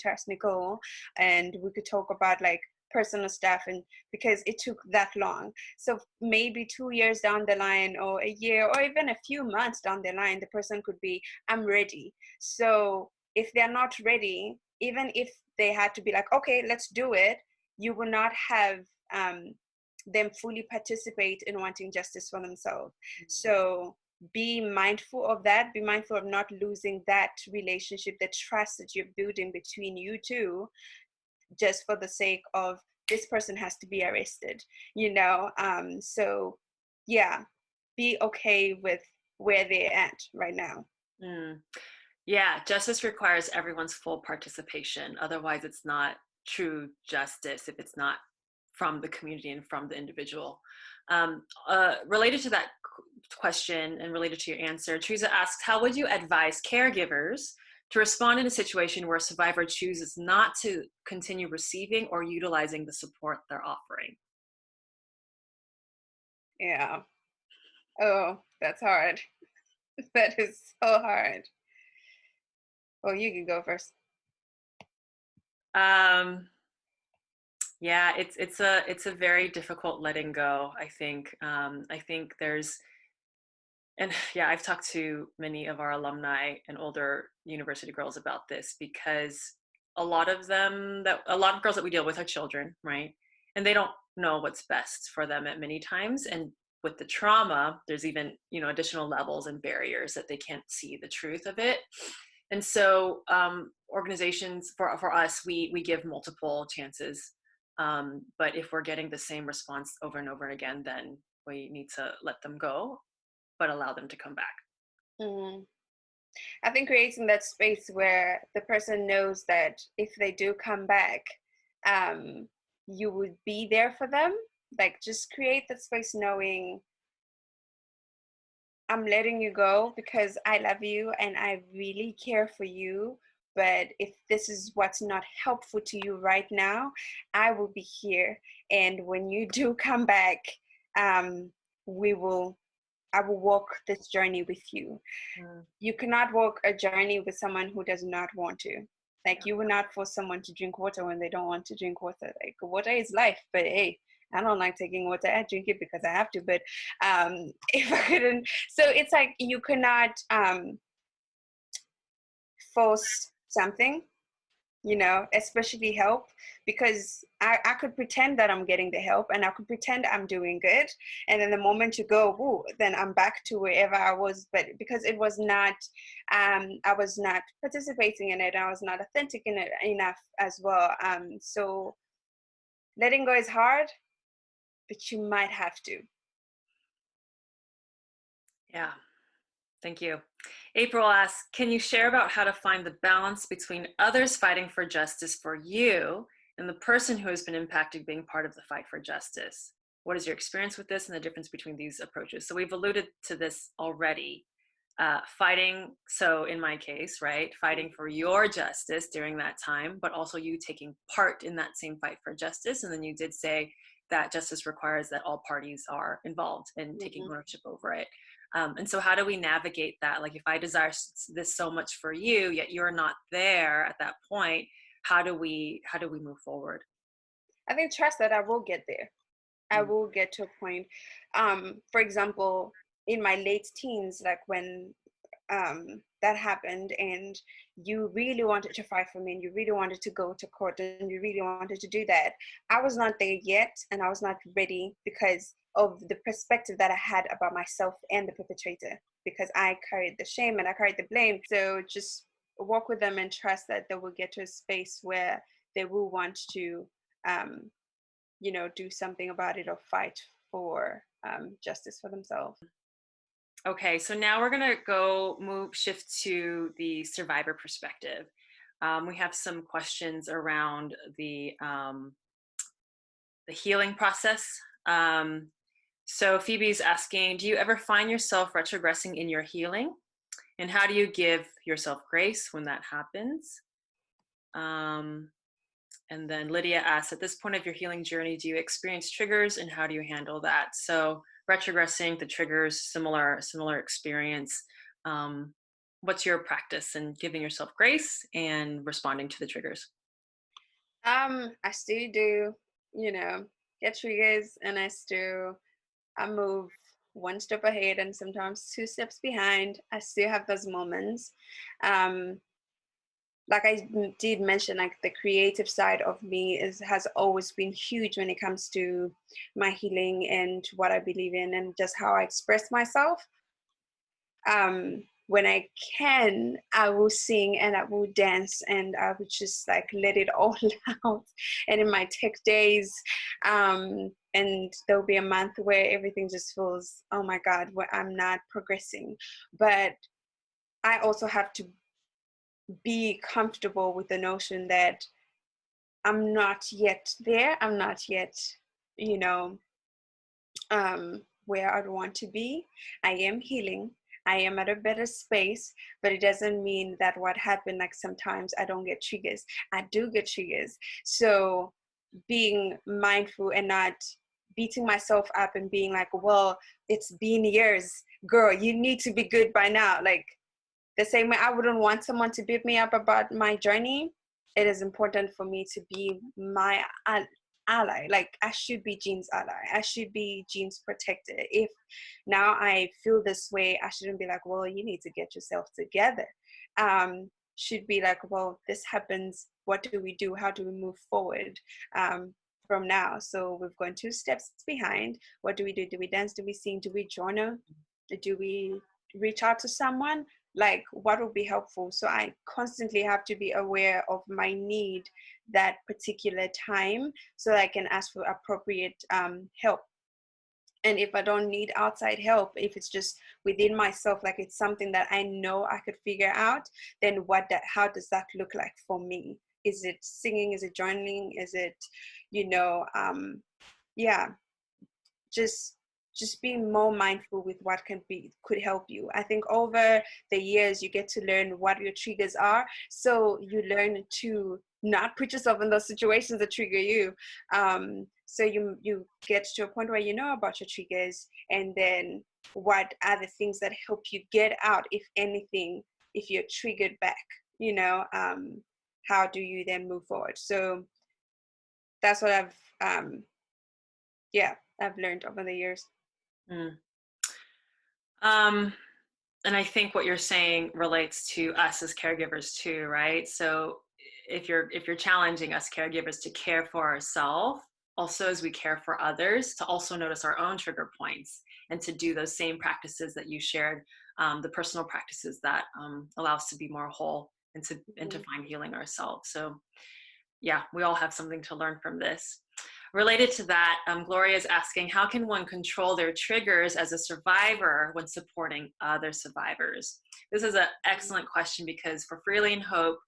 [SPEAKER 2] trust Nicole, and we could talk about like personal stuff, and because it took that long. So maybe 2 years down the line, or a year, or even a few months down the line, the person could be, I'm ready. So if they're not ready, even if they had to be like, okay, let's do it, you will not have them fully participate in wanting justice for themselves. So be mindful of that. Be mindful of not losing that relationship, the trust that you're building between you two, just for the sake of this person has to be arrested, you know. So yeah, be okay with where they're at right now.
[SPEAKER 1] Yeah, justice requires everyone's full participation. Otherwise, it's not true justice if it's not from the community and from the individual. Related to that question and related to your answer, Teresa asks, how would you advise caregivers to respond in a situation where a survivor chooses not to continue receiving or utilizing the support they're offering?
[SPEAKER 2] Yeah. Oh, that's hard. That is so hard. Well, you can go first.
[SPEAKER 1] Um, yeah, it's a very difficult letting go. I think there's, and yeah, I've talked to many of our alumni and older university girls about this, because a lot of girls that we deal with are children, right? And they don't know what's best for them at many times. And with the trauma, there's even, additional levels and barriers that they can't see the truth of it. And so organizations, for us, we give multiple chances. But if we're getting the same response over and over again, then we need to let them go, but allow them to come back.
[SPEAKER 2] Mm. I think creating that space where the person knows that if they do come back, um, you would be there for them. Like, just create that space knowing I'm letting you go because I love you and I really care for you. But if this is what's not helpful to you right now, I will be here. And when you do come back, um, we will I will walk this journey with you.
[SPEAKER 1] Mm,
[SPEAKER 2] You cannot walk a journey with someone who does not want to. Like,
[SPEAKER 1] yeah.
[SPEAKER 2] you will not force someone to drink water when they don't want to drink water. Like, water is life, but hey, I don't like taking water. I drink it because I have to. But if I couldn't, so it's like you cannot force something, especially help, because I could pretend that I'm getting the help and I could pretend I'm doing good. And then the moment you go, ooh, then I'm back to wherever I was. But because it was not, I was not participating in it, I was not authentic in it enough as well. So letting go is hard, but you might have to.
[SPEAKER 1] Yeah. Thank you. April asks, can you share about how to find the balance between others fighting for justice for you and the person who has been impacted being part of the fight for justice? What is your experience with this and the difference between these approaches? So we've alluded to this already. Fighting, so in my case, right, fighting for your justice during that time, but also you taking part in that same fight for justice. And then you did say that justice requires that all parties are involved in taking
[SPEAKER 2] Mhm.
[SPEAKER 1] ownership over it. And so how do we navigate that? Like, if I desire this so much for you, yet you're not there at that point, how do we move forward?
[SPEAKER 2] I think trust that I will get there. I
[SPEAKER 1] Mm.
[SPEAKER 2] will get to a point. For example, in my late teens, like when that happened and you really wanted to fight for me and you really wanted to go to court and you really wanted to do that, I was not there yet and I was not ready because of the perspective that I had about myself and the perpetrator, because I carried the shame and I carried the blame. So just walk with them and trust that they will get to a space where they will want to um, do something about it or fight for justice for themselves.
[SPEAKER 1] Okay, so now we're gonna shift to the survivor perspective. We have some questions around the healing process. So Phoebe's asking, do you ever find yourself retrogressing in your healing? And how do you give yourself grace when that happens? Um, and then Lydia asks, at this point of your healing journey, do you experience triggers and how do you handle that? So retrogressing, the triggers, similar experience. Um, what's your practice in giving yourself grace and responding to the triggers?
[SPEAKER 2] I still do, get triggers, and I move one step ahead and sometimes two steps behind. I still have those moments. Um, like I did mention, like the creative side of me has always been huge when it comes to my healing and what I believe in and just how I express myself. When I can, I will sing and I will dance and I will just like let it all out. And in my tech days, and there'll be a month where everything just feels, oh my God, where I'm not progressing. But I also have to be comfortable with the notion that I'm not yet there. I'm not yet, where I'd want to be. I am healing. I am at a better space, but it doesn't mean that what happened, like sometimes I don't get triggers. I do get triggers. So being mindful and not beating myself up and being like, well, it's been years, girl, you need to be good by now. Like the same way I wouldn't want someone to beat me up about my journey, it is important for me to be my ally. Like I should be Jean's ally. I should be Jean's protector. If now I feel this way, I shouldn't be like, well, you need to get yourself together. Should be like, well, this happens. What do we do? How do we move forward from now? So we've gone 2 steps behind. What do we do? Do we dance? Do we sing? Do we journal? Do we reach out to someone? Like what would be helpful? So I constantly have to be aware of my need that particular time so that I can ask for appropriate help. And if I don't need outside help, if it's just within myself, like it's something that I know I could figure out, then how does that look like for me? Is it singing? Is it journaling? Is it, yeah, just being more mindful with what could help you. I think over the years you get to learn what your triggers are, so you learn to not put yourself in those situations that trigger you. So you get to a point where you know about your triggers, and then what are the things that help you get out, if anything, if you're triggered back, how do you then move forward? So that's what I've learned over the years.
[SPEAKER 1] Mm. And I think what you're saying relates to us as caregivers too, right? So if you're challenging us caregivers to care for ourselves, also as we care for others, to also notice our own trigger points and to do those same practices that you shared, the personal practices that allow us to be more whole and to find healing ourselves. So yeah, we all have something to learn from this. Related to that, Gloria is asking, how can one control their triggers as a survivor when supporting other survivors? This is an excellent question because for Freely in Hope,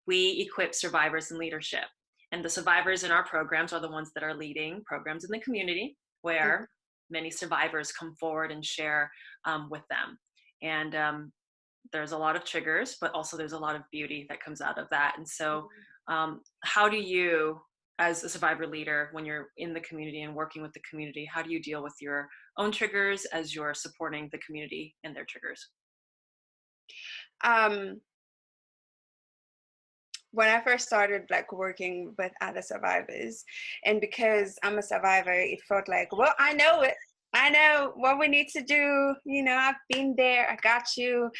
[SPEAKER 1] we equip survivors in leadership. And the survivors in our programs are the ones that are leading programs in the community where many survivors come forward and share with them. And there's a lot of triggers, but also there's a lot of beauty that comes out of that. And so how do you, as a survivor leader, when you're in the community and working with the community, how do you deal with your own triggers as you're supporting the community and their triggers?
[SPEAKER 2] When I first started like working with other survivors, and because I'm a survivor, it felt like, well, I know it. I know what we need to do. I've been there. I got you.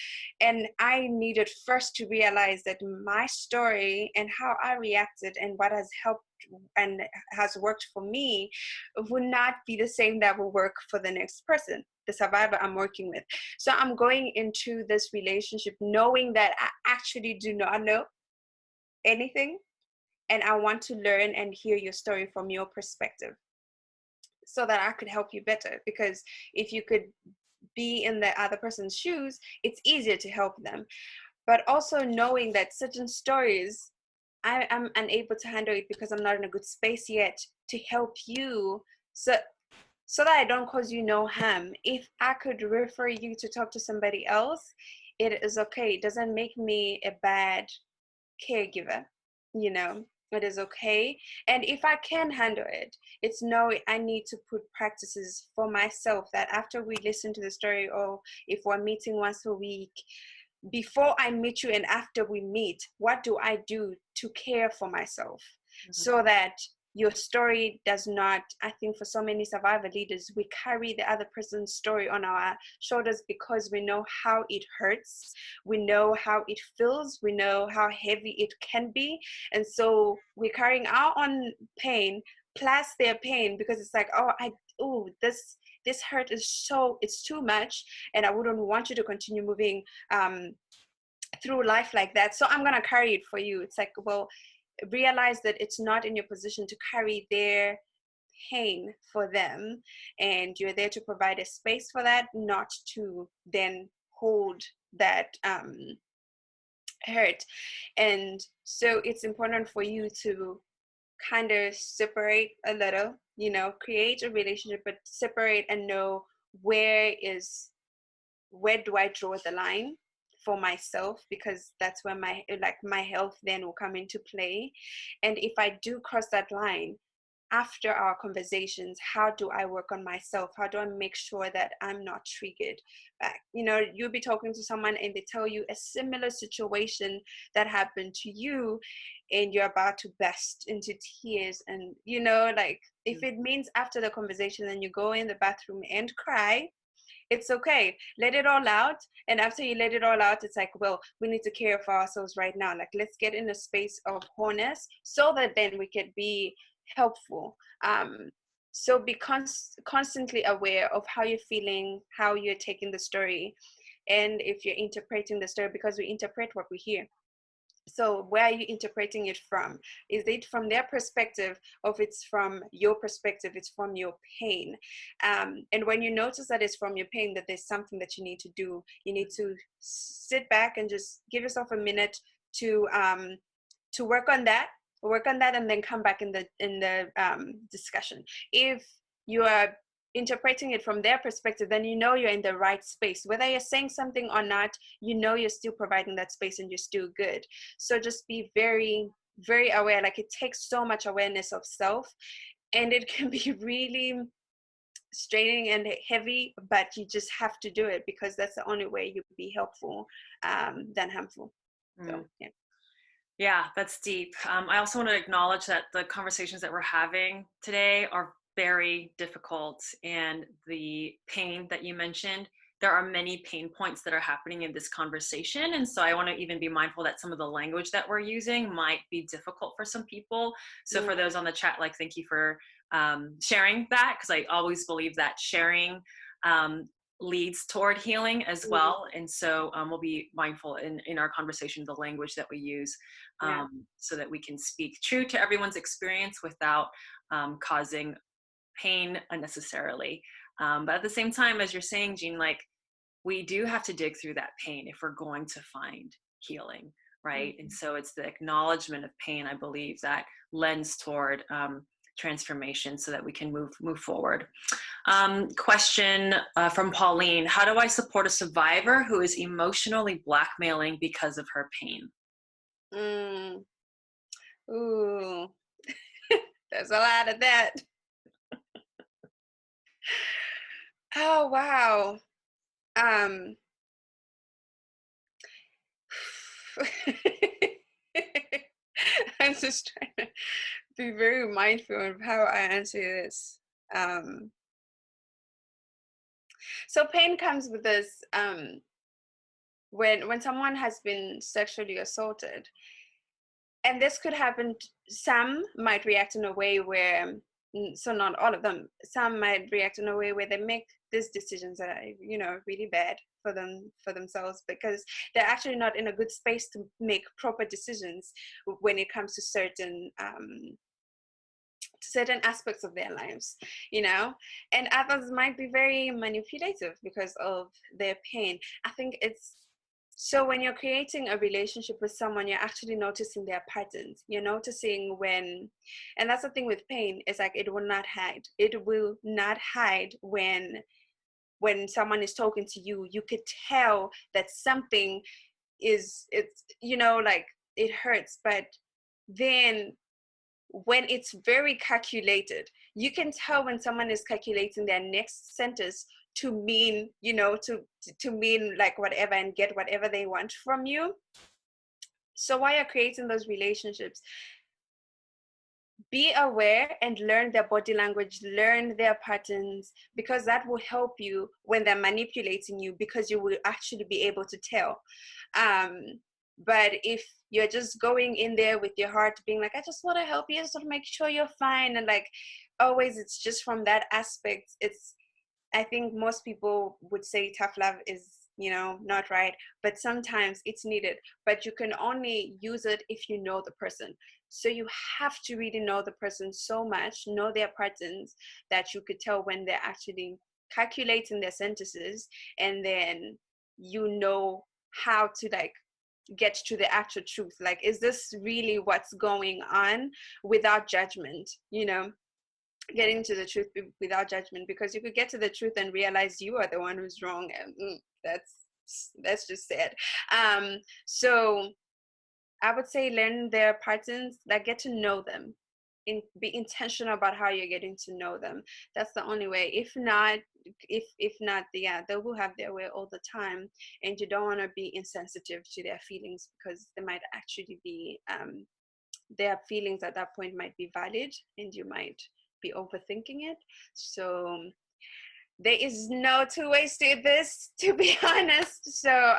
[SPEAKER 2] And I needed first to realize that my story and how I reacted and what has helped and has worked for me would not be the same that will work for the next person, the survivor I'm working with. So I'm going into this relationship knowing that I actually do not know anything, and I want to learn and hear your story from your perspective so that I could help you better. Because if you could be in the other person's shoes, it's easier to help them. But also knowing that certain stories I am unable to handle it because I'm not in a good space yet to help you, so that I don't cause you no harm. If I could refer you to talk to somebody else, it is okay. It doesn't make me a bad caregiver. It is okay. And if I can handle it, it's no, I need to put practices for myself that after we listen to the story, or if we're meeting once a week, before I meet you and after we meet, what do I do to care for myself? So that your story does not, I think for so many survivor leaders, we carry the other person's story on our shoulders because we know how it hurts, we know how it feels, we know how heavy it can be. And so we're carrying our own pain plus their pain, because it's like, this hurt is it's too much, and I wouldn't want you to continue moving through life like that, so I'm gonna carry it for you. It's like, well, realize that it's not in your position to carry their pain for them, and you're there to provide a space for that, not to then hold that hurt. And so it's important for you to kind of separate a little, create a relationship, but separate and know where is where do I draw the line for myself, because that's where my health then will come into play. And if I do cross that line, after our conversations, how do I work on myself? How do I make sure that I'm not triggered back? You'll be talking to someone and they tell you a similar situation that happened to you, and you're about to burst into tears. And if it means after the conversation then you go in the bathroom and cry, it's okay. Let it all out. And after you let it all out, it's like, well, we need to care for ourselves right now. Like, let's get in a space of wholeness so that then we can be helpful. So be constantly aware of how you're feeling, how you're taking the story, and if you're interpreting the story, because we interpret what we hear. So where are you interpreting it from? Is it from their perspective, or if it's from your perspective, it's from your pain? And when you notice that it's from your pain, that there's something that you need to do, you need to sit back and just give yourself a minute to work on that, and then come back in the discussion. If you are interpreting it from their perspective, then you're in the right space. Whether you're saying something or not, you're still providing that space and you're still good. So just be very, very aware. Like, it takes so much awareness of self, and it can be really straining and heavy, but you just have to do it, because that's the only way you'll be helpful than harmful. So
[SPEAKER 1] yeah, that's deep. I also want to acknowledge that the conversations that we're having today are very difficult, and the pain that you mentioned, there are many pain points that are happening in this conversation. And so I want to even be mindful that some of the language that we're using might be difficult for some people. So for those on the chat, like, thank you for sharing that, because I always believe that sharing leads toward healing as well. And so we'll be mindful in our conversation, the language that we use, so that we can speak true to everyone's experience without causing pain unnecessarily. But at the same time, as you're saying, Jean, like, we do have to dig through that pain if we're going to find healing, right? And so it's the acknowledgement of pain, I believe, that lends toward transformation, so that we can move forward. Question from Pauline: how do I support a survivor who is emotionally blackmailing because of her pain?
[SPEAKER 2] Ooh, there's a lot of that. Oh, wow. I'm just trying to be very mindful of how I answer this. So pain comes with this when someone has been sexually assaulted, and this could happen. Some might react in a way where, so not all of them, some might react in a way where they make these decisions that are really bad for themselves, because they're actually not in a good space to make proper decisions when it comes to certain aspects of their lives, and others might be very manipulative because of their pain. I think it's so when you're creating a relationship with someone, you're actually noticing their patterns. You're noticing and that's the thing with pain, is like, it will not hide. It will not hide when someone is talking to you. You could tell that something it's like, it hurts, but then when it's very calculated, you can tell when someone is calculating their next sentence to mean, to mean like whatever, and get whatever they want from you. So while you're creating those relationships, be aware and learn their body language, learn their patterns, because that will help you when they're manipulating you, because you will actually be able to tell. But if you're just going in there with your heart being like, I just want to help you, I just want to make sure you're fine, and like always it's just from that aspect, I think most people would say tough love is not right, but sometimes it's needed. But you can only use it if you know the person. So you have to really know the person so much, know their patterns, that you could tell when they're actually calculating their sentences, and then how to like get to the actual truth. Like, is this really what's going on, without judgment, getting to the truth without judgment, because you could get to the truth and realize you are the one who's wrong, and that's just sad. So I would say learn their patterns, like get to know them, be intentional about how you're getting to know them. That's the only way. If not, if not, yeah, they will have their way all the time, and you don't want to be insensitive to their feelings, because they might actually be their feelings at that point might be valid, and you might be overthinking it. So there is no two ways to this, to be honest. So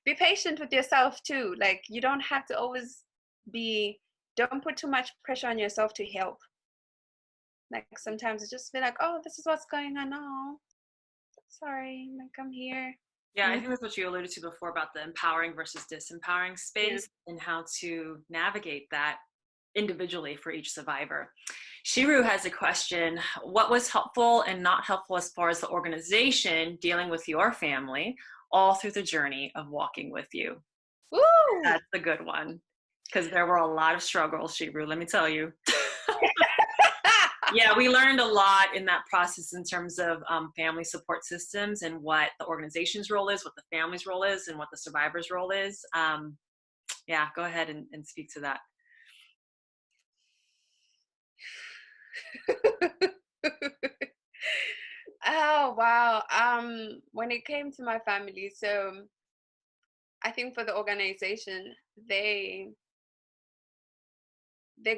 [SPEAKER 2] be patient with yourself too. Like, you don't have to always don't put too much pressure on yourself to help. Like, sometimes it just feel like, oh, this is what's going on. Oh, sorry, like, I'm here.
[SPEAKER 1] Yeah, I think that's what you alluded to before about the empowering versus disempowering space, and how to navigate that individually for each survivor. Shiru has a question. What was helpful and not helpful as far as the organization dealing with your family all through the journey of walking with you?
[SPEAKER 2] Woo!
[SPEAKER 1] That's a good one, because there were a lot of struggles, Shiru, let me tell you. Yeah, we learned a lot in that process in terms of family support systems, and what the organization's role is, what the family's role is, and what the survivor's role is. Yeah, go ahead and speak to that.
[SPEAKER 2] Oh, wow. When it came to my family, so I think for the organization, they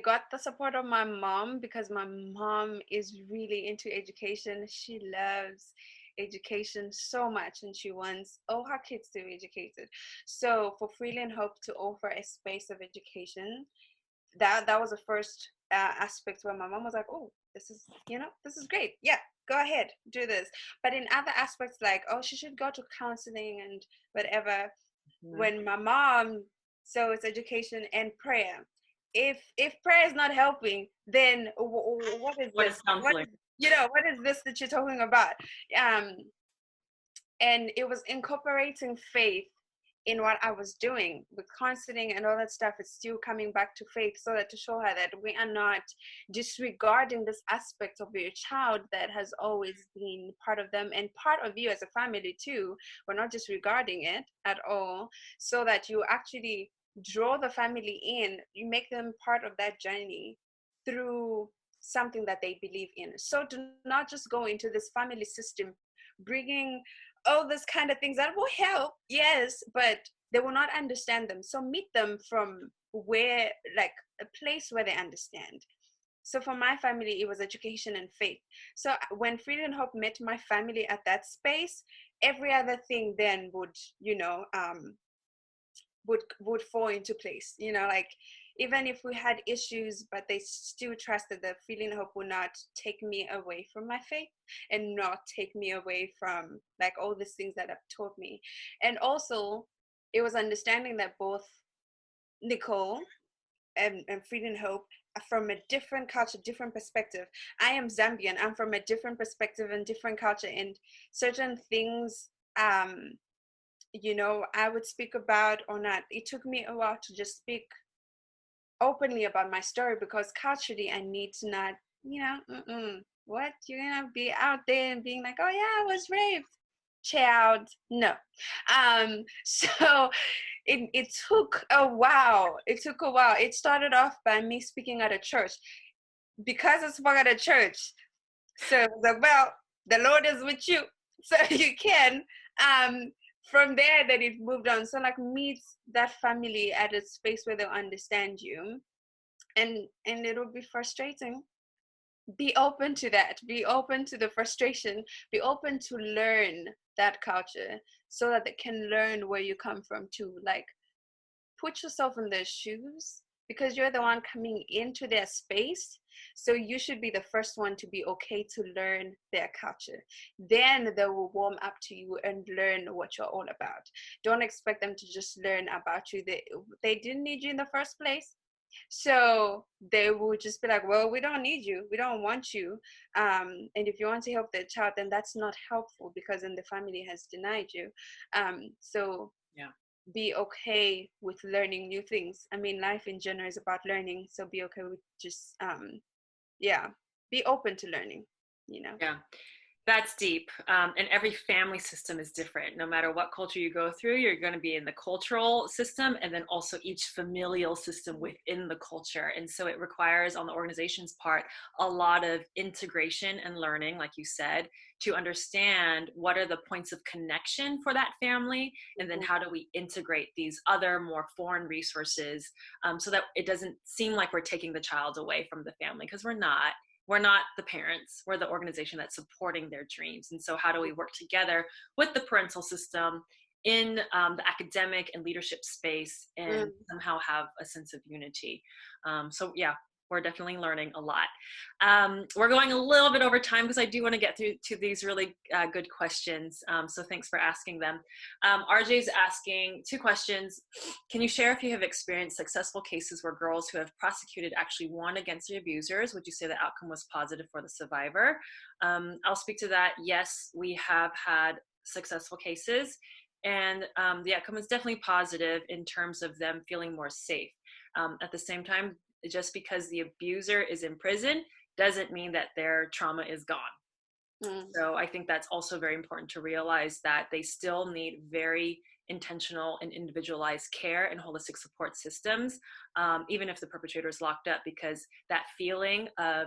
[SPEAKER 2] got the support of my mom, because my mom is really into education. She loves education so much, and she wants all her kids to be educated. So for Freely and Hope to offer a space of education, that was the first aspect where my mom was like, oh, this is, this is great. Yeah, go ahead, do this. But in other aspects, like, oh, she should go to counseling and whatever. When my mom, so it's education and prayer. If prayer is not helping, then what is
[SPEAKER 1] What
[SPEAKER 2] this?
[SPEAKER 1] is counseling?
[SPEAKER 2] What is this that you're talking about? And it was incorporating faith in what I was doing with counseling and all that stuff. It's still coming back to faith, so that to show her that we are not disregarding this aspect of your child that has always been part of them and part of you as a family too. We're not disregarding it at all, so that you actually draw the family in, you make them part of that journey through something that they believe in. So do not just go into this family system bringing all this kind of things that will help, yes, but they will not understand them. So meet them from where, like, a place where they understand. So for my family, it was education and faith. So when Freedom and Hope met my family at that space, every other thing then would, would fall into place. Like, even if we had issues, but they still trusted that Feeling Hope would not take me away from my faith, and not take me away from, like, all these things that have taught me. And also, it was understanding that both Nicole and Freedom Hope are from a different culture, different perspective. I am Zambian. I'm from a different perspective and different culture, and certain things, I would speak about or not. It took me a while to just speak openly about my story, because culturally I need to not, what, you're gonna be out there and being like, oh yeah, I was raped, child, no. So it took a while. It started off by me speaking at a church, because I spoke at a church. So it was like, well, the Lord is with you, so you can. From there, then it moved on. So, like, meet that family at a space where they'll understand you, and it'll be frustrating. Be open to that. Be open to the frustration. Be open to learn that culture, so that they can learn where you come from too. Like, put yourself in their shoes, because you're the one coming into their space. So you should be the first one to be okay to learn their culture. Then they will warm up to you and learn what you're all about. Don't expect them to just learn about you. They didn't need you in the first place. So they will just be like, well, we don't need you. We don't want you. And if you want to help their child, then that's not helpful, because then the family has denied you. So
[SPEAKER 1] yeah.
[SPEAKER 2] Be okay with learning new things. I mean, life in general is about learning. So be okay with just, be open to learning, you know.
[SPEAKER 1] Yeah. That's deep. And every family system is different. No matter what culture you go through, you're going to be in the cultural system and then also each familial system within the culture. And so it requires, on the organization's part, a lot of integration and learning, like you said, to understand what are the points of connection for that family. And then how do we integrate these other more foreign resources so that it doesn't seem like we're taking the child away from the family, because we're not. We're not the parents, we're the organization that's supporting their dreams. And so how do we work together with the parental system in the academic and leadership space and somehow have a sense of unity? So yeah, we're definitely learning a lot. We're going a little bit over time because I do want to get through to these really good questions. So thanks for asking them. RJ's asking 2 questions. Can you share if you have experienced successful cases where girls who have prosecuted actually won against the abusers? Would you say the outcome was positive for the survivor? I'll speak to that. Yes, we have had successful cases, and the outcome is definitely positive in terms of them feeling more safe. At the same time, just because the abuser is in prison doesn't mean that their trauma is gone. So I think that's also very important to realize that they still need very intentional and individualized care and holistic support systems, even if the perpetrator is locked up, because that feeling of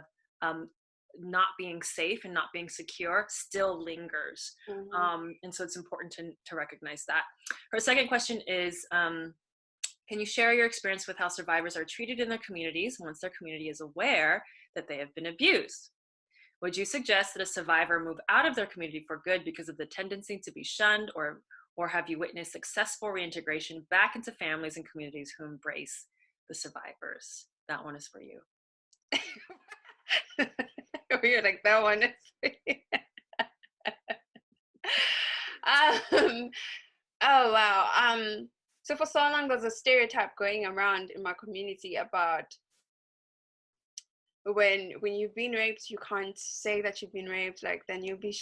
[SPEAKER 1] not being safe and not being secure still lingers. And so it's important to recognize that. Her second question is, can you share your experience with how survivors are treated in their communities once their community is aware that they have been abused? Would you suggest that a survivor move out of their community for good because of the tendency to be shunned, or have you witnessed successful reintegration back into families and communities who embrace the survivors? That one is for you.
[SPEAKER 2] We're like, that one is for you. Oh wow. So for so long, there's a stereotype going around in my community about when you've been raped, you can't say that you've been raped. Like then you'll be,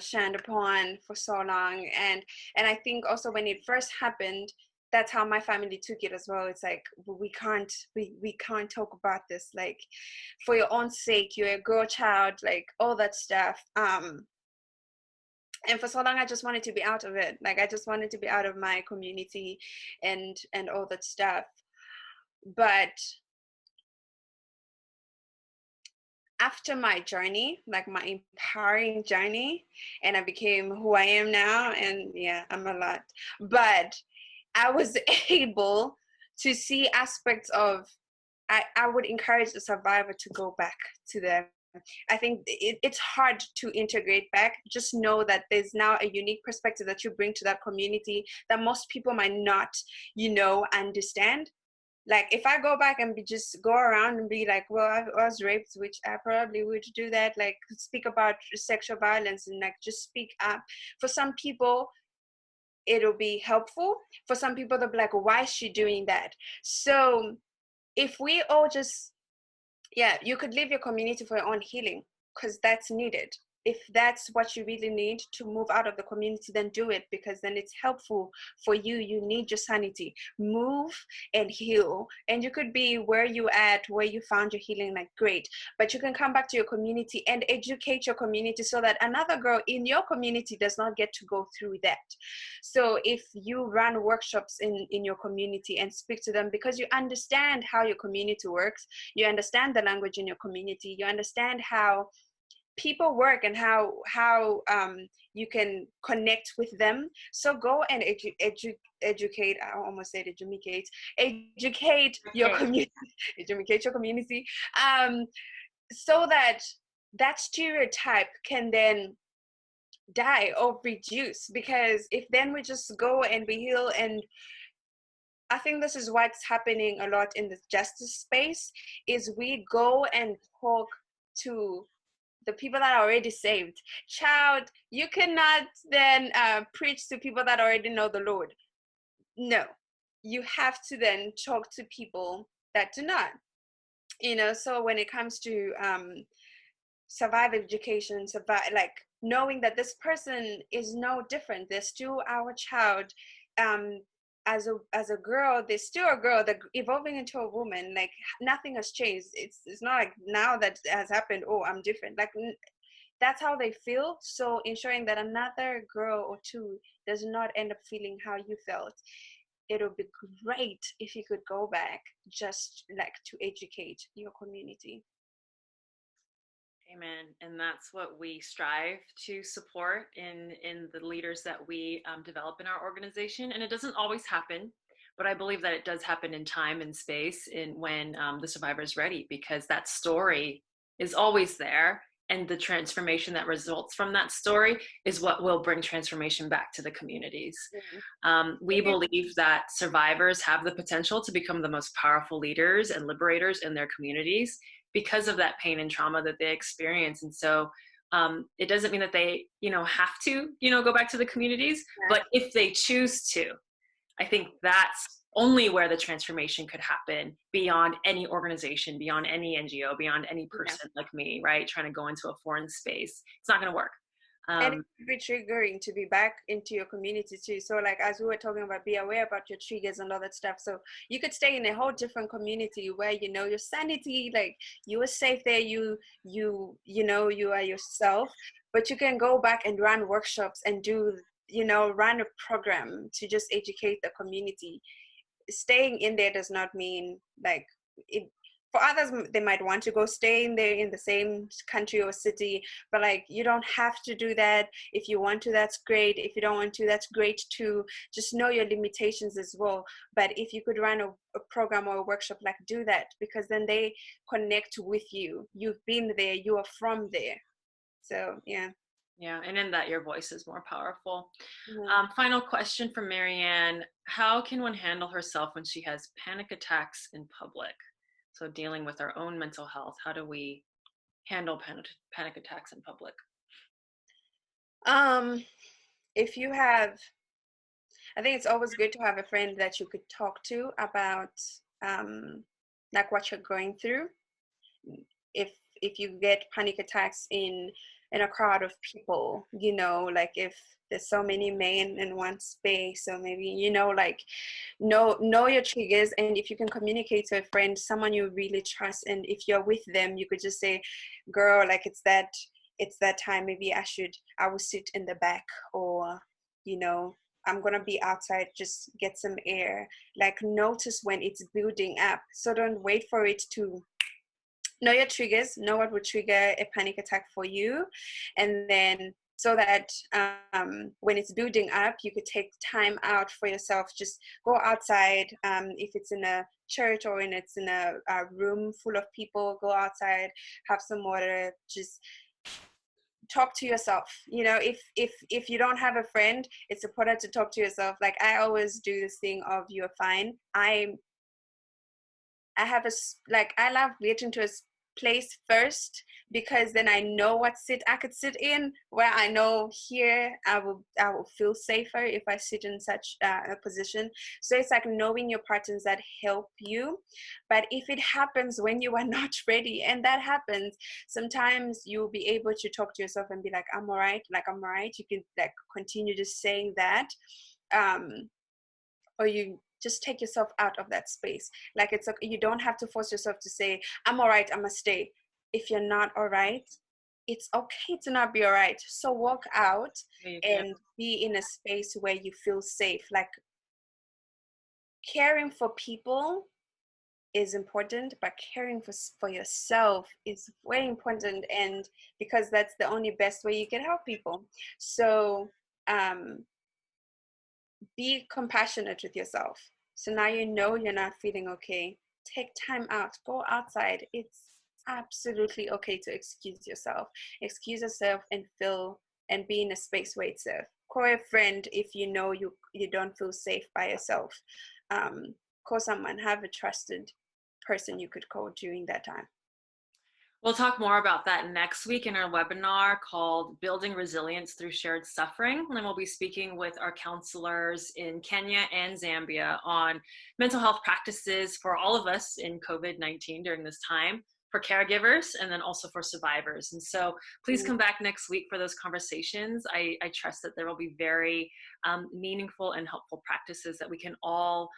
[SPEAKER 2] shunned upon for so long. And I think also when it first happened, that's how my family took it as well. It's like we can't talk about this. Like for your own sake, you're a girl child, like all that stuff. And for so long, I just wanted to be out of it. Like I just wanted to be out of my community and all that stuff. But after my journey, like my empowering journey, and I became who I am now, and yeah, I'm a lot, but I was able to see aspects of, I would encourage the survivor to go back to them. I think it's hard to integrate back. Just know that there's now a unique perspective that you bring to that community that most people might not, understand. Like if I go back and just go around and be like, well, I was raped, which I probably would do that, like speak about sexual violence and like just speak up. For some people, it'll be helpful. For some people, they'll be like, why is she doing that? So if we all just, you could leave your community for your own healing because that's needed. If that's what you really need to move out of the community, then do it, because then it's helpful for you. You need your sanity. Move and heal. And you could be where you at, where you found your healing, like great. But you can come back to your community and educate your community so that another girl in your community does not get to go through that. So if you run workshops in your community and speak to them, because you understand how your community works, you understand the language in your community, you understand how people work and how you can connect with them. So go and educate. I almost said educate your community. Educate your community, so that stereotype can then die or reduce. Because if then we just go and we heal, and I think this is what's happening a lot in the justice space, is we go and talk to the people that are already saved. Child, you cannot then preach to people that already know the Lord. No, you have to then talk to people that do not. So when it comes to survival education, like knowing that this person is no different, they're still our child. as a girl, they're still a girl, they're evolving into a woman. Like nothing has changed. It's not like now that has happened, oh, I'm different. Like that's how they feel. So ensuring that another girl or two does not end up feeling how you felt, it'll be great if you could go back just like to educate your community.
[SPEAKER 1] Amen. And that's what we strive to support in the leaders that we develop in our organization. And it doesn't always happen, but I believe that it does happen in time and space in when the survivor is ready, because that story is always there. And the transformation that results from that story is what will bring transformation back to the communities. We believe that survivors have the potential to become the most powerful leaders and liberators in their communities because of that pain and trauma that they experience. And so it doesn't mean that they, have to, go back to the communities, but if they choose to, I think that's only where the transformation could happen beyond any organization, beyond any NGO, beyond any person like me, right? Trying to go into a foreign space. It's not going to work.
[SPEAKER 2] And it could be triggering to be back into your community too. So like, as we were talking about, be aware about your triggers and all that stuff. So you could stay in a whole different community where, your sanity, like you are safe there, you are yourself, but you can go back and run workshops and run a program to just educate the community. Staying in there does not mean like it. For others, they might want to go stay in there in the same country or city, but like you don't have to do that. If you want to, that's great. If you don't want to, that's great too. Just know your limitations as well. But if you could run a program or a workshop, like do that, because then they connect with you. You've been there, you are from there. So yeah.
[SPEAKER 1] Yeah, and in that your voice is more powerful. Final question from Marianne. How can one handle herself when she has panic attacks in public? So dealing with our own mental health, how do we handle panic attacks in public?
[SPEAKER 2] If you have, I think it's always good to have a friend that you could talk to about like what you're going through. If you get panic attacks in a crowd of people, like if there's so many men in one space, so maybe like know your triggers. And if you can communicate to a friend, someone you really trust, and if you're with them, you could just say, girl, like it's that time, maybe I will sit in the back, or I'm gonna be outside, just get some air. Like notice when it's building up, so don't wait for it to. Know your triggers, know what would trigger a panic attack for you, and then so that when it's building up, you could take time out for yourself. Just go outside. If it's in a church or it's in a room full of people, go outside, have some water, just talk to yourself. If you don't have a friend, it's important to talk to yourself. Like I always do this thing of you're fine. I love getting to a place first, because then I know what sit I could sit in, where I know here I will feel safer if I sit in such a position. So it's like knowing your patterns that help you. But if it happens when you are not ready, and that happens, sometimes you'll be able to talk to yourself and be like, I'm all right, you can like continue just saying that, or you just take yourself out of that space. Like it's okay. You don't have to force yourself to say, I'm all right, I must stay. If you're not all right, it's okay to not be all right. So walk out and be in a space where you feel safe. Like caring for people is important, but caring for yourself is very important, and because that's the only best way you can help people. So be compassionate with yourself. So now you're not feeling okay. Take time out. Go outside. It's absolutely okay to excuse yourself. Excuse yourself and feel and be in a space where it's safe. Call a friend if you know you don't feel safe by yourself. Call someone. Have a trusted person you could call during that time.
[SPEAKER 1] We'll talk more about that next week in our webinar called Building Resilience Through Shared Suffering. And we'll be speaking with our counselors in Kenya and Zambia on mental health practices for all of us in COVID-19 during this time, for caregivers, and then also for survivors. And so please come back next week for those conversations. I trust that there will be very meaningful and helpful practices that we can all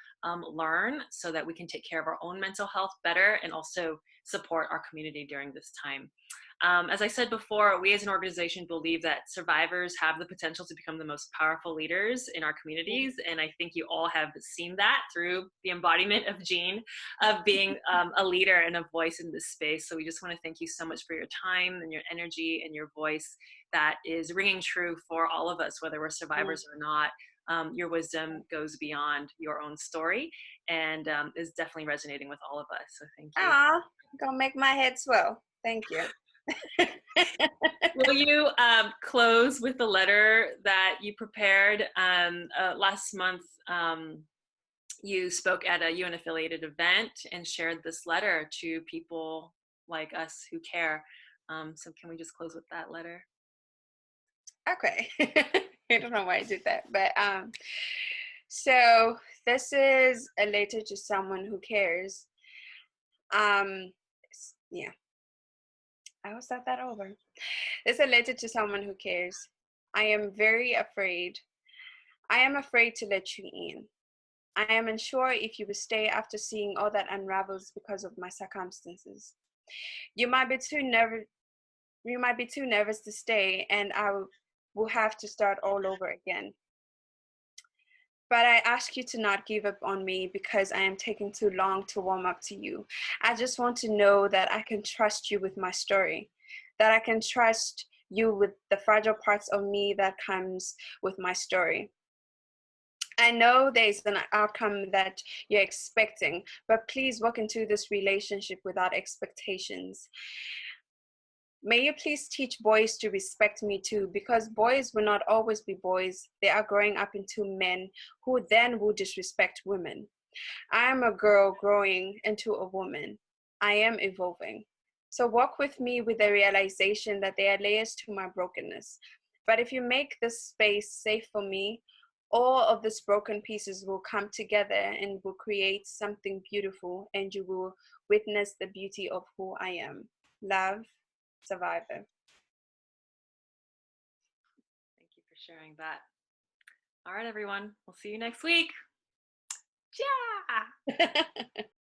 [SPEAKER 1] learn so that we can take care of our own mental health better and also support our community during this time. As I said before, we as an organization believe that survivors have the potential to become the most powerful leaders in our communities. And I think you all have seen that through the embodiment of Jean, of being a leader and a voice in this space. So we just want to thank you so much for your time and your energy and your voice that is ringing true for all of us, whether we're survivors or not. Your wisdom goes beyond your own story and is definitely resonating with all of us. So thank you.
[SPEAKER 2] Ah, gonna make my head swell. Thank you.
[SPEAKER 1] Will you close with the letter that you prepared last month? You spoke at a UN affiliated event and shared this letter to people like us who care. So can we just close with that letter?
[SPEAKER 2] Okay. I don't know why I did that, but so this is a letter to someone who cares. Yeah, I will start that over. It's a letter to someone who cares. I am very afraid. I am afraid to let you in. I am unsure if you will stay after seeing all that unravels because of my circumstances. You might be too nervous. You might be too nervous to stay, and I will have to start all over again. But I ask you to not give up on me because I am taking too long to warm up to you. I just want to know that I can trust you with my story, that I can trust you with the fragile parts of me that comes with my story. I know there's an outcome that you're expecting, but please walk into this relationship without expectations. May you please teach boys to respect me too, because boys will not always be boys. They are growing up into men who then will disrespect women. I am a girl growing into a woman. I am evolving. So walk with me with the realization that there are layers to my brokenness. But if you make this space safe for me, all of these broken pieces will come together and will create something beautiful, and you will witness the beauty of who I am. Love, Survivor.
[SPEAKER 1] Thank you for sharing that. All right, everyone. We'll see you next week. Yeah.